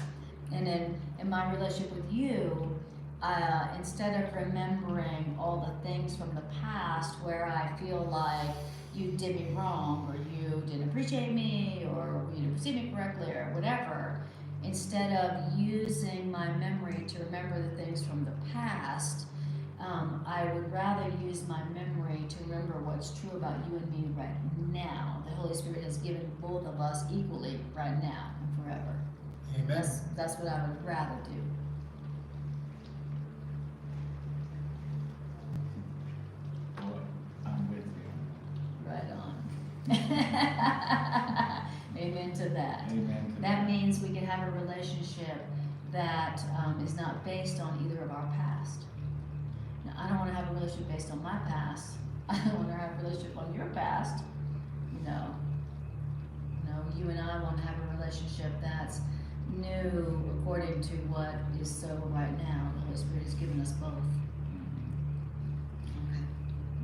And then in my relationship with you, instead of remembering all the things from the past where I feel like you did me wrong, or you didn't appreciate me, or you didn't perceive me correctly, or whatever, instead of using my memory to remember the things from the past, I would rather use my memory to remember what's true about you and me right now. The Holy Spirit has given both of us equally right now and forever. Amen. That's what I would rather do. Well, I'm with you. Right on. Amen to that. Amen to That means we can have a relationship that is not based on either of our past. Now, I don't want to have a relationship based on my past. I don't want to have a relationship on your past. No, you and I want to have a relationship that's new according to what is so right now. The Holy Spirit has given us both. Okay.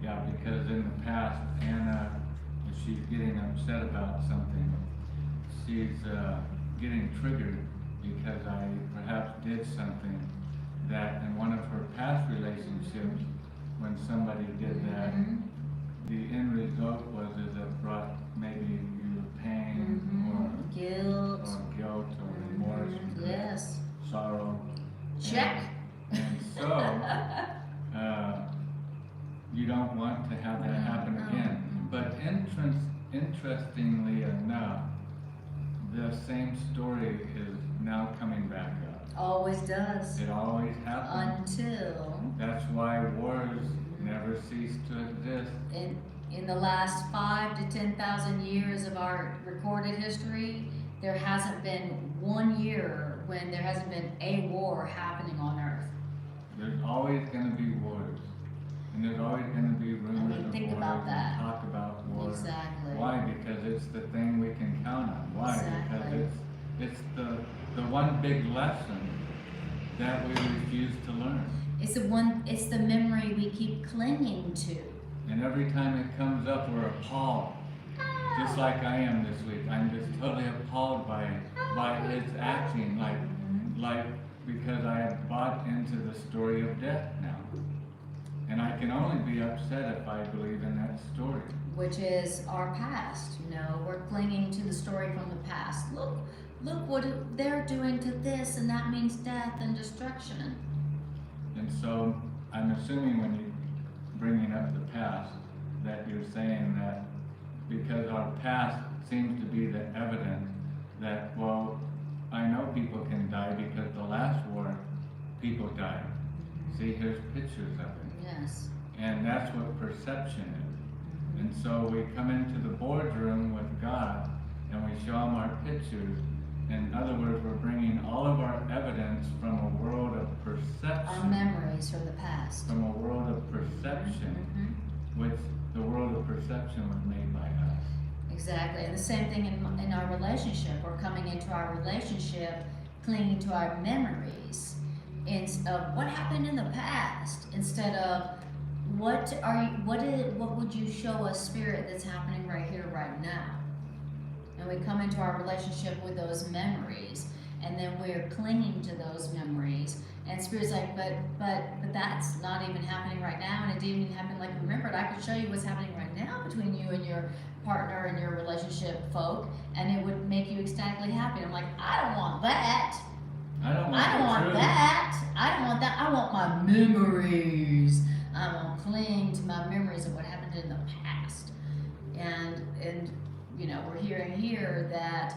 Yeah, because in the past, Anna, if she's getting upset about something, she's getting triggered because I perhaps did something that in one of her past relationships, when somebody did that, the end result was is it brought maybe you pain Guilt. or remorse, Yes. sorrow. Check. And so, you don't want to have that happen again. But interestingly enough, the same story is now coming back up. Always does. It always happens. Until That's why wars never cease to exist. in the last 5,000 to 10,000 years of our recorded history, there hasn't been 1 year when there hasn't been a war happening on earth. There's always gonna be wars. And there's always gonna be rumors of think wars about that. and talk about wars. Exactly. Why? Because it's the thing we can count on. Why? Exactly. Because it's the one big lesson that we refuse to learn. It's the memory we keep clinging to. And every time it comes up, we're appalled. Just like I am this week. I'm just totally appalled by its acting, like because I have bought into the story of death now. And I can only be upset if I believe in that story. Which is our past, you know, we're clinging to the story from the past. Look what they're doing to this, and that means death and destruction. And so I'm assuming when you're bringing up the past, that you're saying that because our past seems to be the evidence that, well, I know people can die because the last war, people died. See, here's pictures of it. Yes. And that's what perception is. And so we come into the boardroom with God and we show him our pictures. In other words, we're bringing all of our evidence from a world of perception. Our memories from the past. From a world of perception, which the world of perception was made by us. Exactly. And the same thing in our relationship. We're coming into our relationship clinging to our memories of what happened in the past instead of what would you show us, Spirit, that's happening right here, right now. And we come into our relationship with those memories, and then we're clinging to those memories. And Spirit's like, but that's not even happening right now, and it didn't even happen. Like, remember, I could show you what's happening right now between you and your partner and your relationship folk, and it would make you ecstatically happy. And I'm like, I don't want that. I don't want that. I don't want that. I want my memories. I'm gonna cling to my memories of what happened in the past. And you know, we're hearing here that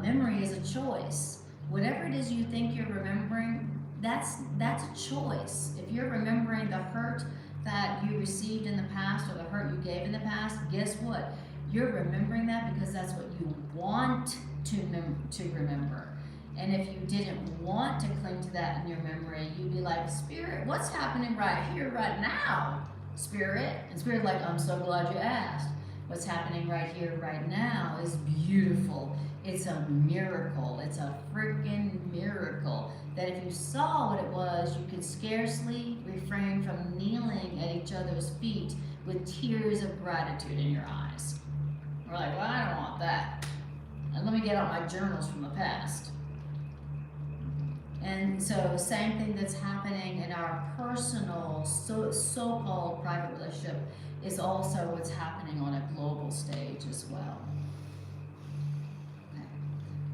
memory is a choice. Whatever it is you think you're remembering, that's a choice. If you're remembering the hurt that you received in the past or the hurt you gave in the past, guess what? You're remembering that because that's what you want to remember. And if you didn't want to cling to that in your memory, you'd be like, Spirit, what's happening right here, right now, Spirit? And Spirit's like, I'm so glad you asked. What's happening right here, right now is beautiful. It's a miracle. It's a freaking miracle. That if you saw what it was, you could scarcely refrain from kneeling at each other's feet with tears of gratitude in your eyes. We're like, well, I don't want that. And let me get out my journals from the past. And so, same thing that's happening in our personal, so-called private relationship is also what's happening on a global stage as well.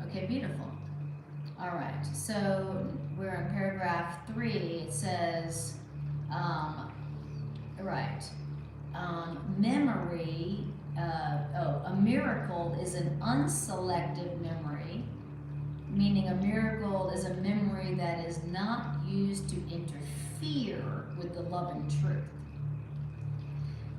Okay, beautiful. All right, so we're in paragraph 3. It says, memory, a miracle is an unselective memory, meaning a miracle is a memory that is not used to interfere with the loving truth.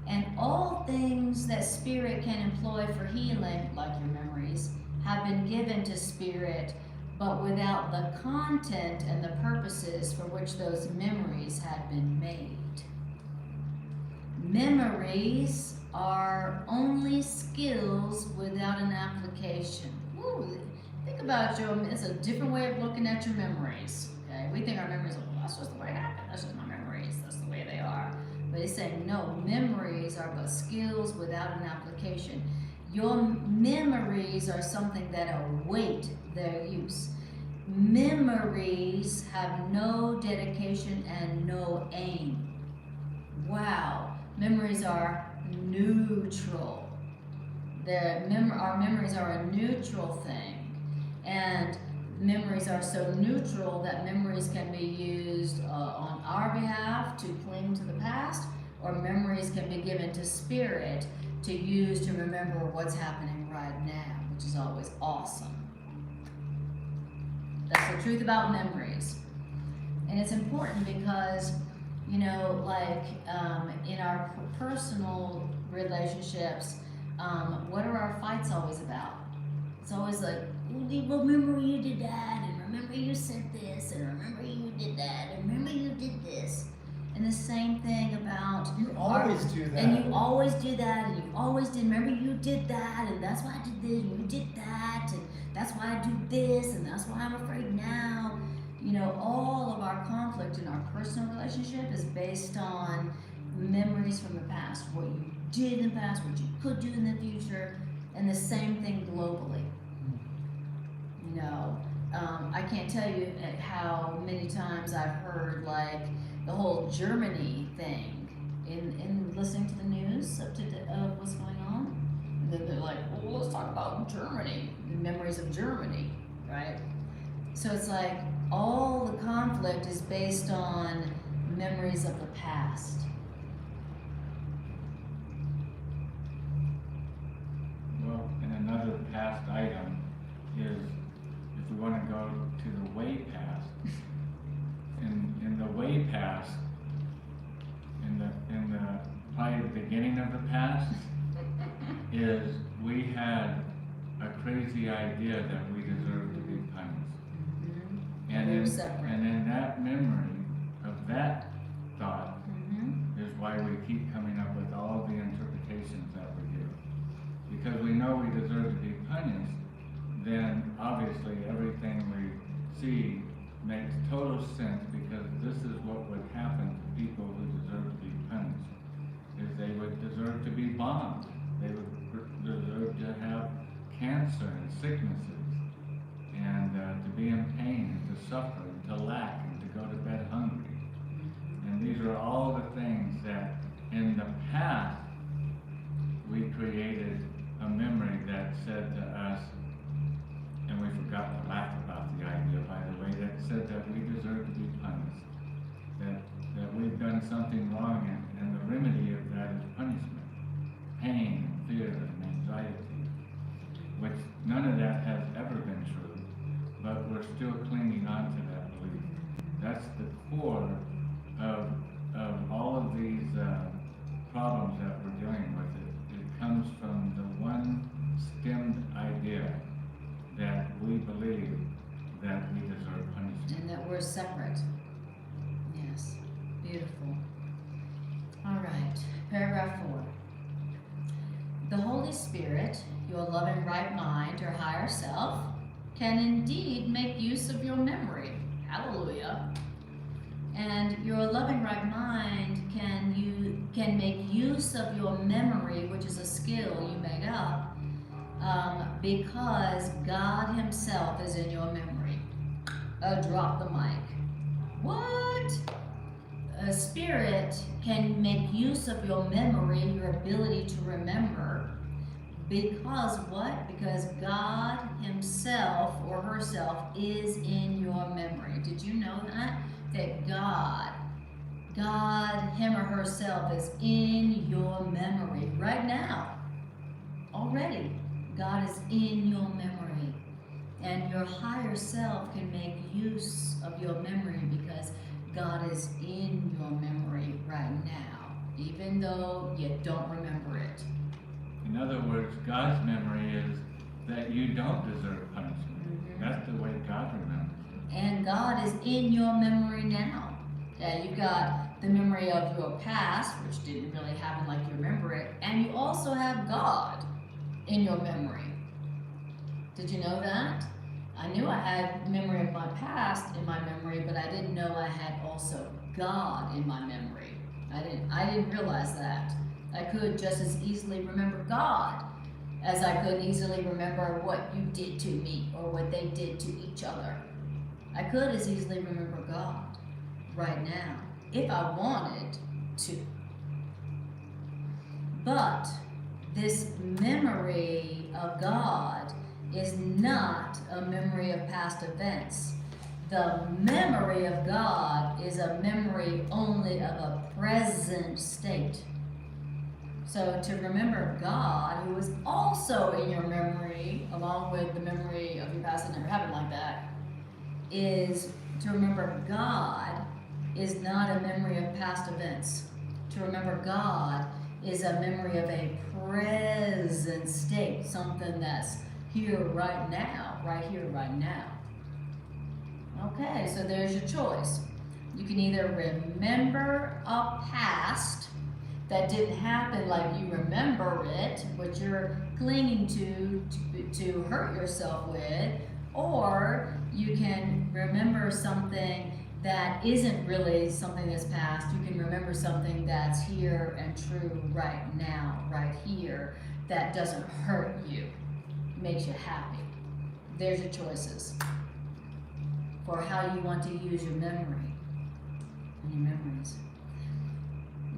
And all things that Spirit can employ for healing, like your memories, have been given to Spirit, but without the content and the purposes for which those memories had been made. Memories are only skills without an application. Ooh, think about it's a different way of looking at your memories. Okay, we think our memories are, well, that's just the way it happened. That's just my memories. That's the way they are. But it's saying no, memories are but skills without an application. Your memories are something that await their use. Memories have no dedication and no aim. Wow, memories are neutral. Our memories are a neutral thing, and memories are so neutral that memories can be used on our behalf to cling to the past, or memories can be given to Spirit to use to remember what's happening right now, which is always awesome. That's the truth about memories. And it's important because, you know, like in our personal relationships, what are our fights always about? It's always like, remember you did that, and remember you said this, and remember you did that, and remember you did this. And the same thing about You always do that. and you always do that, and you always did. Remember you did that, and that's why I did this, and you did that, and that's why I do this, and that's why I'm afraid now. You know, all of our conflict in our personal relationship is based on memories from the past, what you did in the past, what you could do in the future, and the same thing globally. You know, I can't tell you how many times I've heard like the whole Germany thing in listening to the news of what's going on. And then they're like, well, let's talk about Germany, the memories of Germany, right? So it's like all the conflict is based on memories of the past. Well, and another past item is if we want to go to the way past. In the way past, in the probably the beginning of the past, is we had a crazy idea that we deserved to be punished. Mm-hmm. And They're separate. and in that memory of that thought is why we keep coming up with all the interpretations that we give. Because we know we deserve to be punished, then obviously everything we see makes total sense, because this is what would happen to people who deserve to be punished, is they would deserve to be bombed. They would deserve to have cancer and sicknesses, and to be in pain, and to suffer, and to lack, and to go to bed hungry. And these are all the things that in the past we created a memory that said to us, and we forgot to laugh about the idea, by the way, that said that we deserve to be punished, that we've done something wrong, and the remedy of that is punishment, pain, and fear, and anxiety, which none of that has ever been true, but we're still clinging on to that belief. That's the core of all of these problems that we're dealing with. It comes from the one stemmed idea that we believe that we deserve punishment. And that we're separate. Yes, beautiful. All right, paragraph 4. The Holy Spirit, your loving right mind or higher self, can indeed make use of your memory. Hallelujah. And your loving right mind can make use of your memory, which is a skill you made up, because God Himself is in your memory. Drop the mic. What? A spirit can make use of your memory, your ability to remember, because what? Because God Himself or herself is in your memory. Did you know that? That God, Him or herself is in your memory right now. Already, God is in your memory. And your higher self can make use of your memory because God is in your memory right now, even though you don't remember it. In other words, God's memory is that you don't deserve punishment. Mm-hmm. That's the way God remembers it. And God is in your memory now. Yeah, you've got the memory of your past, which didn't really happen like you remember it, and you also have God in your memory. Did you know that? I knew I had memory of my past in my memory, but I didn't know I had also God in my memory. I didn't realize that. I could just as easily remember God as I could easily remember what you did to me or what they did to each other. I could as easily remember God right now if I wanted to. But this memory of God is not a memory of past events. The memory of God is a memory only of a present state. So to remember God, who is also in your memory, along with the memory of your past that never happened like that, is to remember God is not a memory of past events. To remember God is a memory of a present state, something that's here right now. right here, right now. Okay, so there's your choice. You can either remember a past that didn't happen like you remember it, what you're clinging to hurt yourself with, or you can remember something that isn't really something that's past. You can remember something that's here and true right now, right here, that doesn't hurt you, makes you happy. There's your choices for how you want to use your memory and your memories.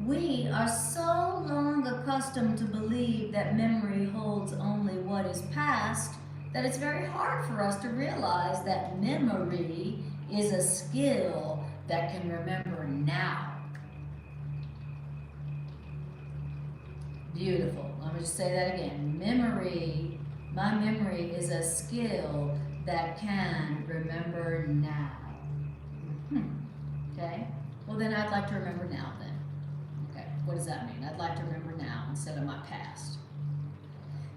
We are so long accustomed to believe that memory holds only what is past that it's very hard for us to realize that memory is a skill that can remember now. Beautiful. Let me just say that again. My memory is a skill that can remember now. Okay? Well, then I'd like to remember now then. Okay, what does that mean? I'd like to remember now instead of my past.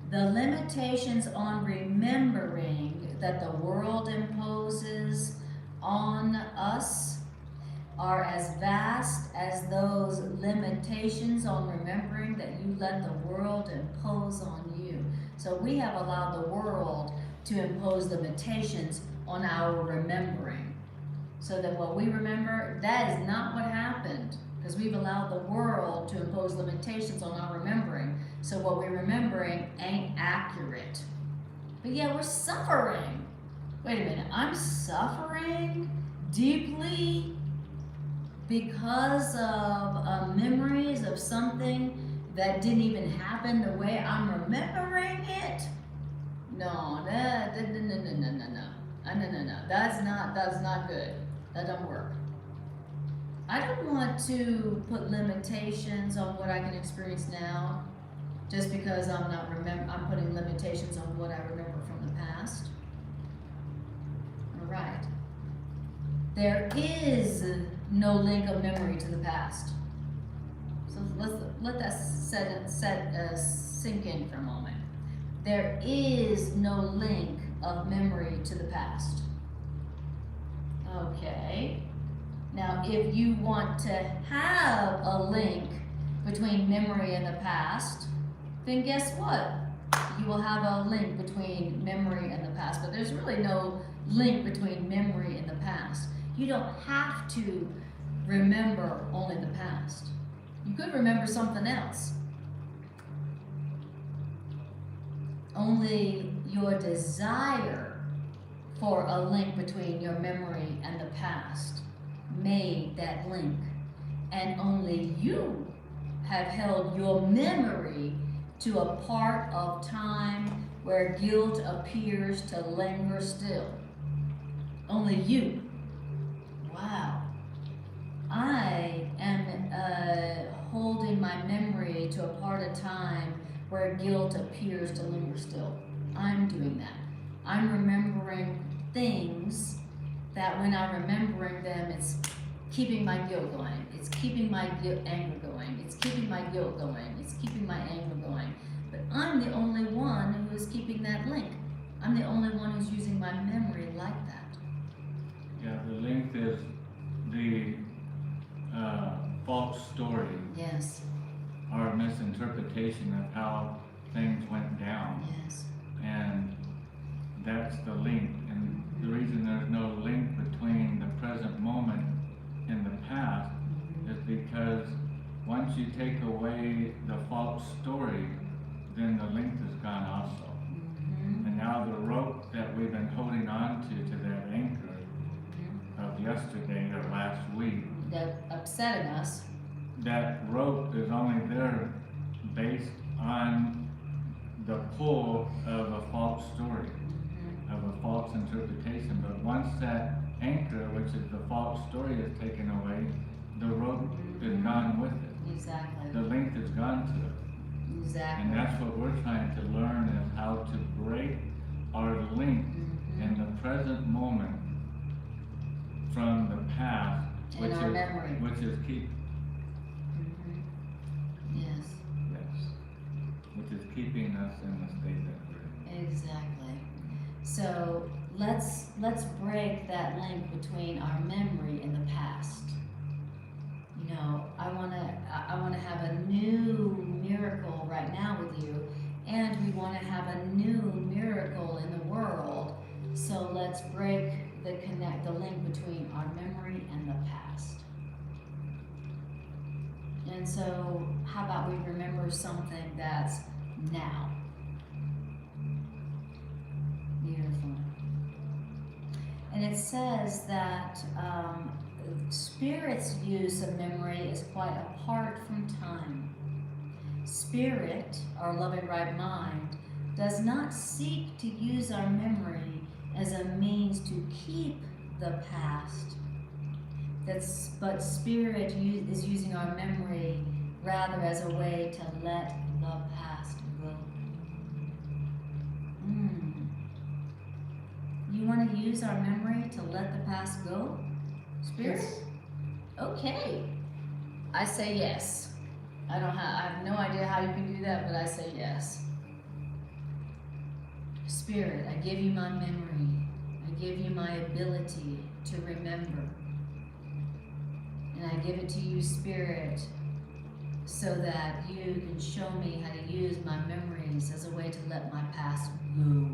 The limitations on remembering that the world imposes on us are as vast as those limitations on remembering that you let the world impose on you. So we have allowed the world to impose limitations on our remembering. So that what we remember, that is not what happened, because we've allowed the world to impose limitations on our remembering. So what we're remembering ain't accurate. But yeah, we're suffering. Wait a minute, I'm suffering deeply because of memories of something that didn't even happen the way I'm remembering it? No, no. That's not good. That don't work. I don't want to put limitations on what I can experience now just because I'm putting limitations on what I remember from the past. All right. There is no link of memory to the past. So let that sink in for a moment. There is no link of memory to the past. Okay. Now, if you want to have a link between memory and the past, then guess what? You will have a link between memory and the past, but there's really no link between memory and the past. You don't have to remember only the past. You could remember something else. Only your desire for a link between your memory and the past made that link. And only you have held your memory to a part of time where guilt appears to linger still. Only you. Wow. I am holding my memory to a part of time where guilt appears to linger still. I'm doing that. I'm remembering things that when I'm remembering them, it's keeping my guilt going. It's keeping my anger going. It's keeping my guilt going. It's keeping my anger going. But I'm the only one who is keeping that link. I'm the only one who's using my memory like that. Yeah, the link is the false story. Yes. Our misinterpretation of how things went down. Yes. And that's the link. And the reason there's no link between the present moment and the past is because once you take away the false story, then the link is gone also. And now the rope that we've been holding on to that anchor of yesterday or last week, That upsetting us. that rope is only there based on the pull of a false story, of a false interpretation. But once that anchor, which is the false story, is taken away, the rope is gone with it. Exactly. The link is gone to it. Exactly. And that's what we're trying to learn, is how to break our link in the present moment from the past, In our memory. which is Yes. which is keeping us in the state that we're in. Exactly. So let's break that link between our memory and the past. You know, I wanna have a new miracle right now with you, and we wanna have a new miracle in the world. So let's break the link between our memory and the past. And so how about we remember something that's now? Beautiful. And it says that Spirit's use of memory is quite apart from time. Spirit, our loving right mind, does not seek to use our memory as a means to keep the past. But Spirit is using our memory rather as a way to let the past go. You want to use our memory to let the past go? Spirit? Yes. Okay. I say yes. I have no idea how you can do that, but I say yes. Spirit, I give you my memory. I give you my ability to remember. And I give it to you, Spirit, so that you can show me how to use my memories as a way to let my past go.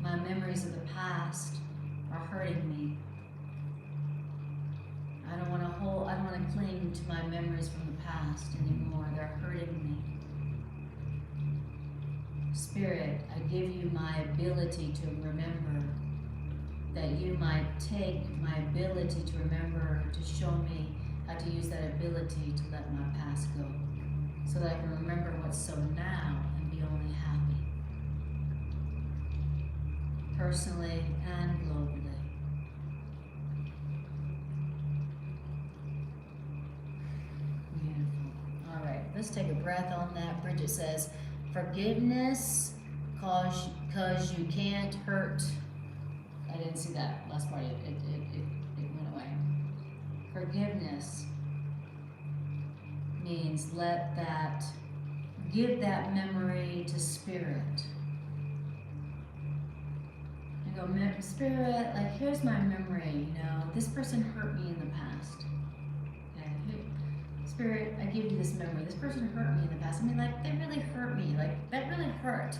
My memories of the past are hurting me. I don't want to cling to my memories from the past anymore. They're hurting me. Spirit, I give you my ability to remember, that you might take my ability to remember to show me how to use that ability to let my past go, so that I can remember what's so now and be only happy, personally and globally. Beautiful. All right, let's take a breath on that. Bridget says, forgiveness cause you can't hurt. I didn't see that last part. It went away. Forgiveness means give that memory to Spirit. I go, Spirit, like, here's my memory, you know, this person hurt me in the past. Okay, Spirit, I give you this memory. This person hurt me in the past. I mean, like, they really hurt me. Like, that really hurt.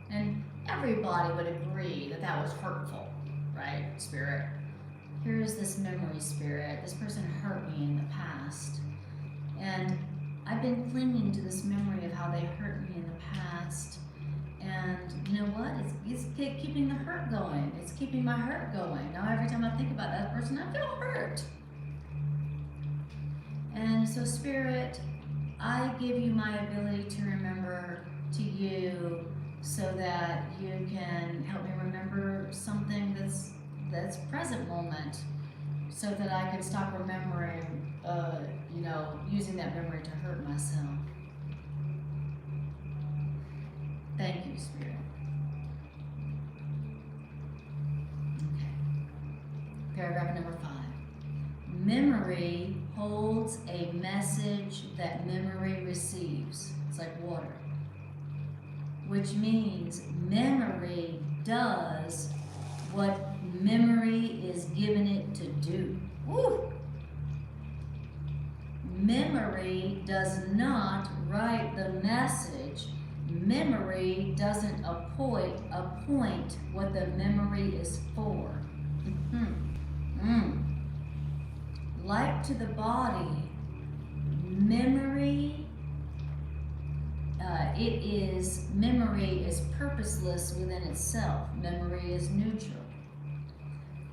And everybody would agree that that was hurtful, right, Spirit? Here's this memory, Spirit. This person hurt me in the past. And I've been clinging to this memory of how they hurt me in the past. And you know what? It's keeping the hurt going. It's keeping my hurt going. Now every time I think about that person, I feel hurt. And so, Spirit, I give you my ability to remember to you, so that you can help me remember something that's present moment, so that I can stop remembering, using that memory to hurt myself. Thank you, Spirit. Okay. Paragraph number 5. Memory holds a message that memory receives. It's like water. Which means memory does what memory is given it to do. Woo! Memory does not write the message. Memory doesn't appoint what the memory is for. Like to the body, memory is purposeless within itself. Memory is neutral.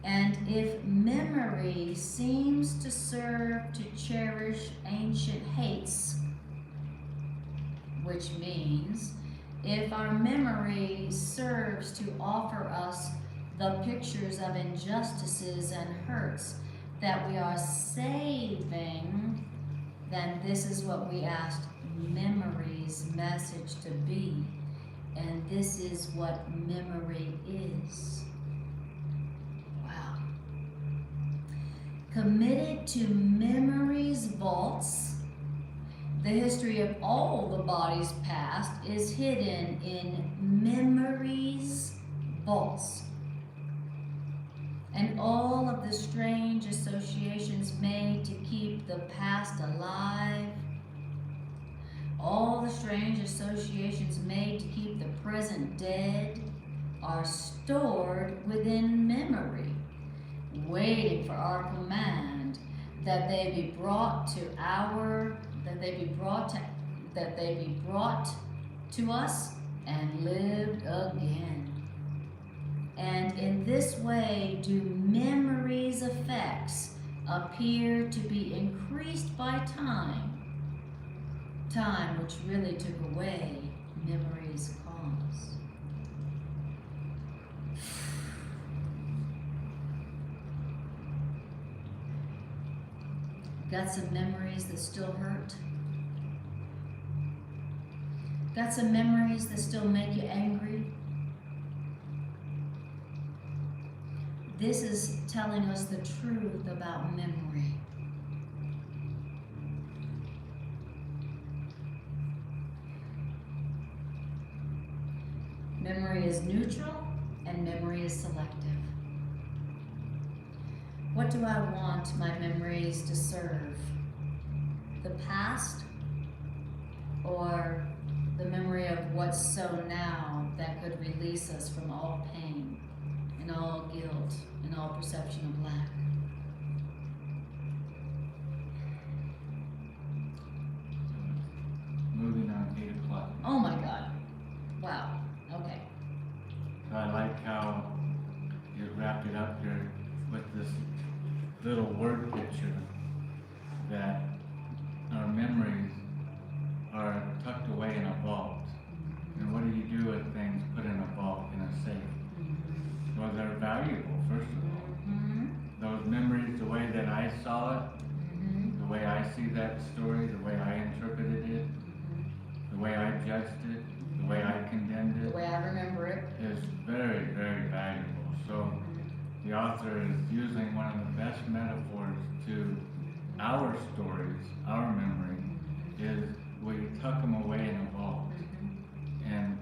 And if memory seems to serve to cherish ancient hates, which means if our memory serves to offer us the pictures of injustices and hurts that we are saving, then this is what we asked memory's message to be. And this is what memory is. Wow. Committed to memory's vaults, The history of all the bodies past is hidden in memory's vaults. And all of the strange associations made to keep the past alive, all the strange associations made to keep the present dead, are stored within memory, waiting for our command that they be brought to us and lived again. And in this way do memory's effects appear to be increased by time which really took away memory's cause. Got some memories that still hurt? Got some memories that still make you angry? This is telling us the truth about memory. Memory is neutral and memory is selective. What do I want my memories to serve? The past or the memory of what's so now that could release us from all pain and all guilt and all perception of lack? Moving on 8 o'clock. Oh my God. Wow. Okay. So I like how you wrapped it up here with this little word picture that our memories are tucked away in a vault. And what do you do with things put in a vault, in a safe? Well, they're valuable, first of all. Those memories, the way that I saw it, the way I see that story, the way I interpreted it, the way I judged it, the way I condemned it, The way I remember it. is very, very valuable. So the author is using one of the best metaphors to our stories, our memory, is we tuck them away in a vault.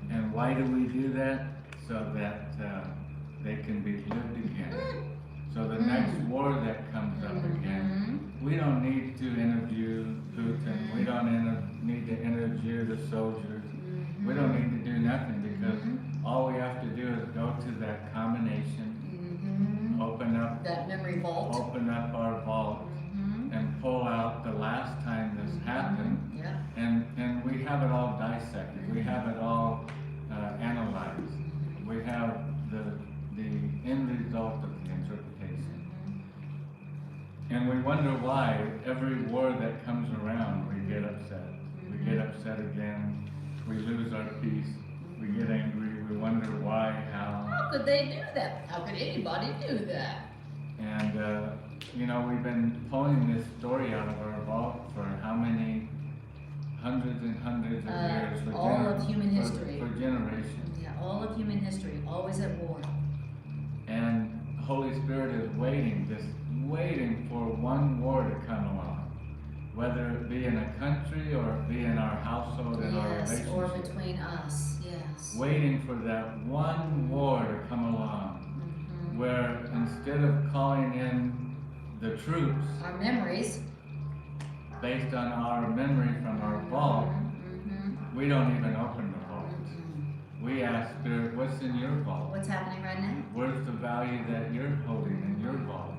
And why do we do that? So that they can be lived again. So the next war that comes up again, we don't need to interview Putin. We don't need to interview the soldiers. We don't need to do nothing, because all we have to do is go to that combination, open up That memory vault. our vault, and pull out the last time this happened, Yeah. and we have it all dissected. We have it all analyzed. We have the end result of the interpretation. And we wonder why every war that comes around, we get upset. We get upset again. We lose our peace. We get angry. We wonder why, how. How could they do that? How could anybody do that? And, we've been pulling this story out of our vault for how many hundreds and hundreds of years? For All of human history. For generations. Yeah, all of human history, always at war. And Holy Spirit is waiting for one war to come along. Whether it be in a country or it be in our household and our Yes, relationship. or between us, yes. Waiting for that one war to come along. Where instead of calling in the troops Our memories. based on our memory from our vault, we don't even open the vault. We ask Spirit, what's in your vault? What's happening right now? Where's the value that you're holding in your vault?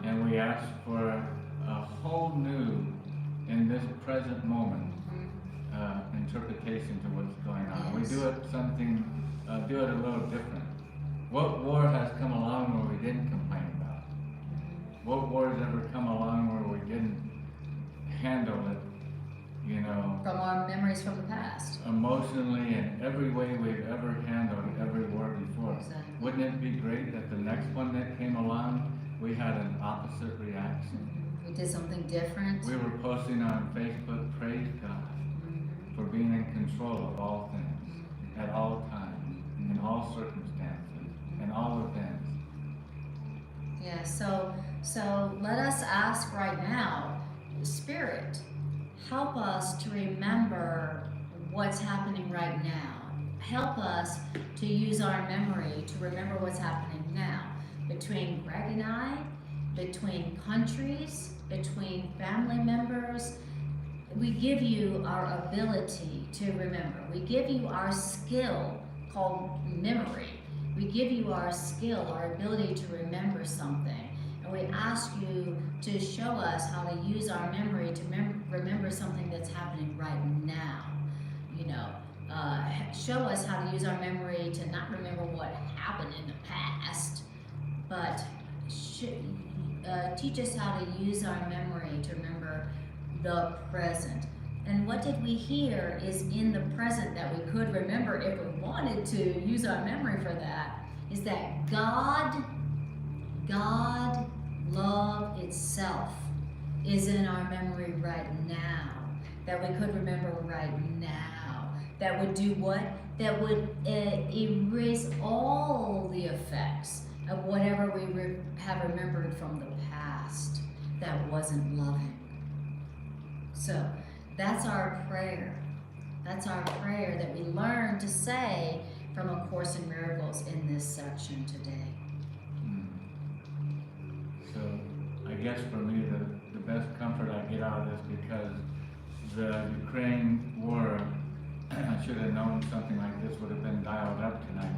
And we ask for a whole new, in this present moment, interpretation to what's going on. We Yes. do it a little different. What war has come along where we didn't complain about? What wars ever come along where we didn't handle it, From our memories from the past. emotionally in every way we've ever handled every war before? Exactly. Wouldn't it be great that the next one that came along, we had an opposite reaction? We did something different. We were posting on Facebook, praise God for being in control of all things, at all times, in all circumstances, in all events. Yeah, so let us ask right now, Spirit, help us to remember what's happening right now. Help us to use our memory to remember what's happening now. Between Greg and I, between countries, between family members, we give you our ability to remember. We give you our skill called memory. We give you our skill, our ability to remember something. And we ask you to show us how to use our memory to remember something that's happening right now. You know, show us how to use our memory to not remember what happened in the past, but teach us how to use our memory to remember the present. And what did we hear is in the present that we could remember if we wanted to use our memory for that, is that God, love itself is in our memory right now, that we could remember right now, that would do what? That would erase all the effects of whatever we have remembered from the past that wasn't loving. So that's our prayer. That's our prayer that we learn to say from A Course in Miracles in this section today. So I guess for me the best comfort I get out of this, because the Ukraine war, I should have known something like this would have been dialed up tonight.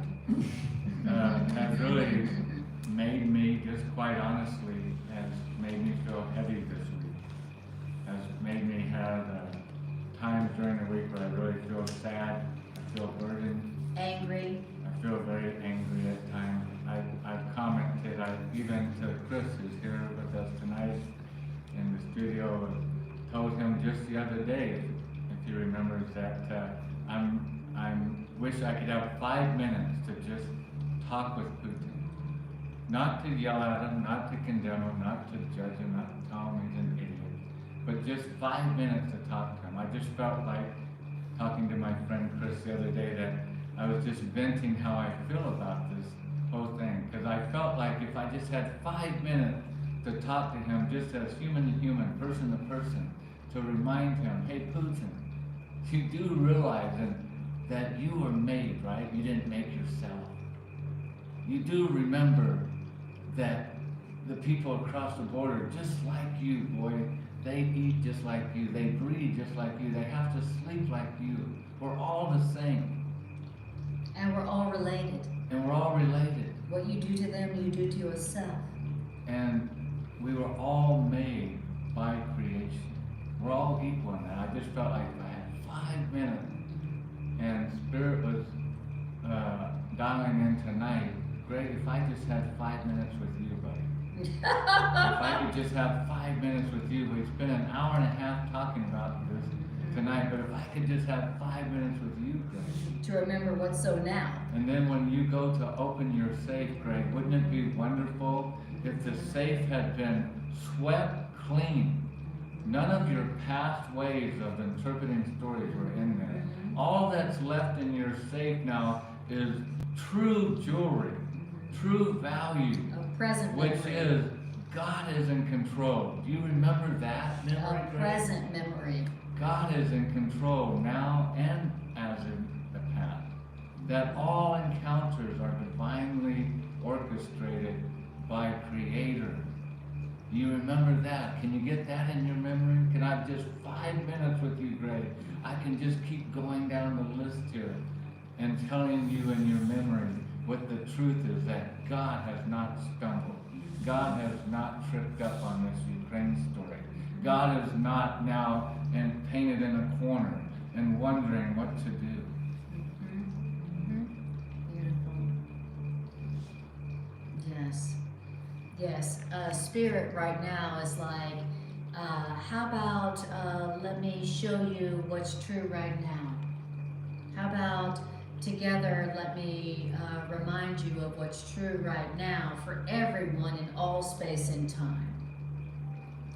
Has really made me, just quite honestly, has made me feel heavy this week. Has made me have times during the week where I really feel sad, I feel burdened. Angry. I feel very angry at times. I've commented, even to Chris, who's here with us tonight in the studio, told him just the other day, if he remembers, that I wish I could have 5 minutes to just talk with Putin. Not to yell at him, not to condemn him, not to judge him, not to tell him he's an idiot, but just 5 minutes to talk to him. I just felt like talking to my friend Chris the other day, that I was just venting how I feel about this whole thing, because I felt like if I just had 5 minutes to talk to him, just as human to human, person to person, to remind him, hey Putin, you do realize that you were made, right? You didn't make yourself. You do remember that the people across the border, just like you, boy, they eat just like you, they breathe just like you, they have to sleep like you. We're all the same. And we're all related. And we're all related. What you do to them, you do to yourself. And we were all made by creation. We're all equal in that. I just felt like if I had 5 minutes and Spirit was dialing in tonight, Greg, if I just had 5 minutes with you, buddy. If I could just have 5 minutes with you, we've spent an hour and a half talking about this tonight, but if I could just have 5 minutes with you, Greg. To remember what's so now. And then when you go to open your safe, Greg, wouldn't it be wonderful if the safe had been swept clean? None of your past ways of interpreting stories were in there. All that's left in your safe now is true jewelry, true value, Present which memory. is God is in control. Do you remember that memory, A Greg? present memory. God is in control now and as in the past. That all encounters are divinely orchestrated by Creator. You remember that? Can you get that in your memory? Can I have just 5 minutes with you, Greg? I can just keep going down the list here and telling you in your memory what the truth is, that God has not stumbled. God has not tripped up on this Ukraine story. God is not now and painted in a corner and wondering what to do. Beautiful. Yes. Yes. Spirit right now is like, how about let me show you what's true right now? How about together let me remind you of what's true right now for everyone in all space and time?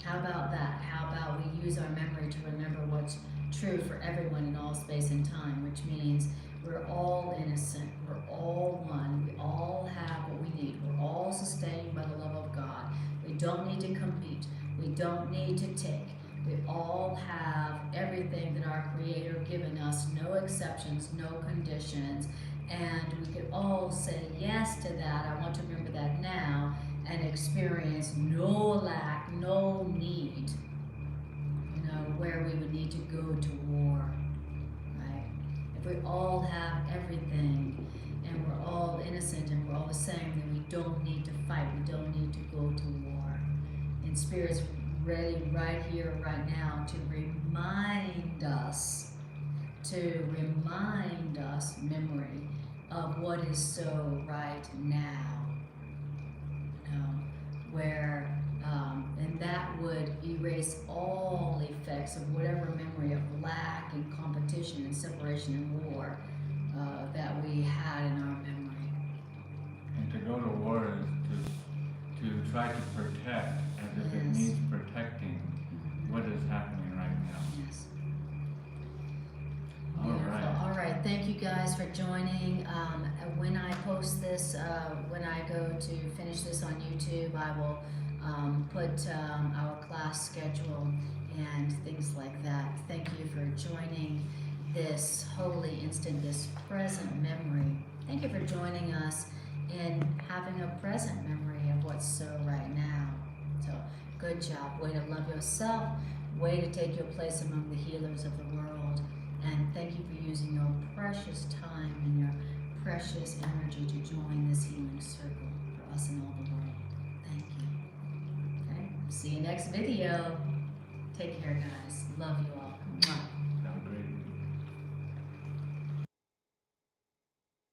How about that? How about we use our memory to remember what's true for everyone in all space and time, which means we're all innocent, we're all one, we all have what we need, we're all sustained by the love of God. We don't need to compete, we don't need to take. We all have everything that our Creator given us, no exceptions, no conditions, and we could all say yes to that. I want to remember that now and experience no lack, no need, where we would need to go to war, right? If we all have everything and we're all innocent and we're all the same, then we don't need to fight, we don't need to go to war. And Spirit's ready right here, right now to remind us, memory of what is so right now. Where and that would erase all effects of whatever memory of lack and competition and separation and war that we had in our memory. And to go to war is to try to protect as if it Yes. needs protecting what is happening right now. Yes. All Beautiful. right. All right. Thank you guys for joining. When I post this, when I go to finish this on YouTube, I will put our class schedule and things like that. Thank you for joining this holy instant, this present memory. Thank you for joining us in having a present memory of what's so right now. So, good job. Way to love yourself. Way to take your place among the healers of the world. And thank you for using your precious time and your precious energy to join this healing circle for us and all the world. Thank you. Okay. See you next video. Take care, guys. Love you all.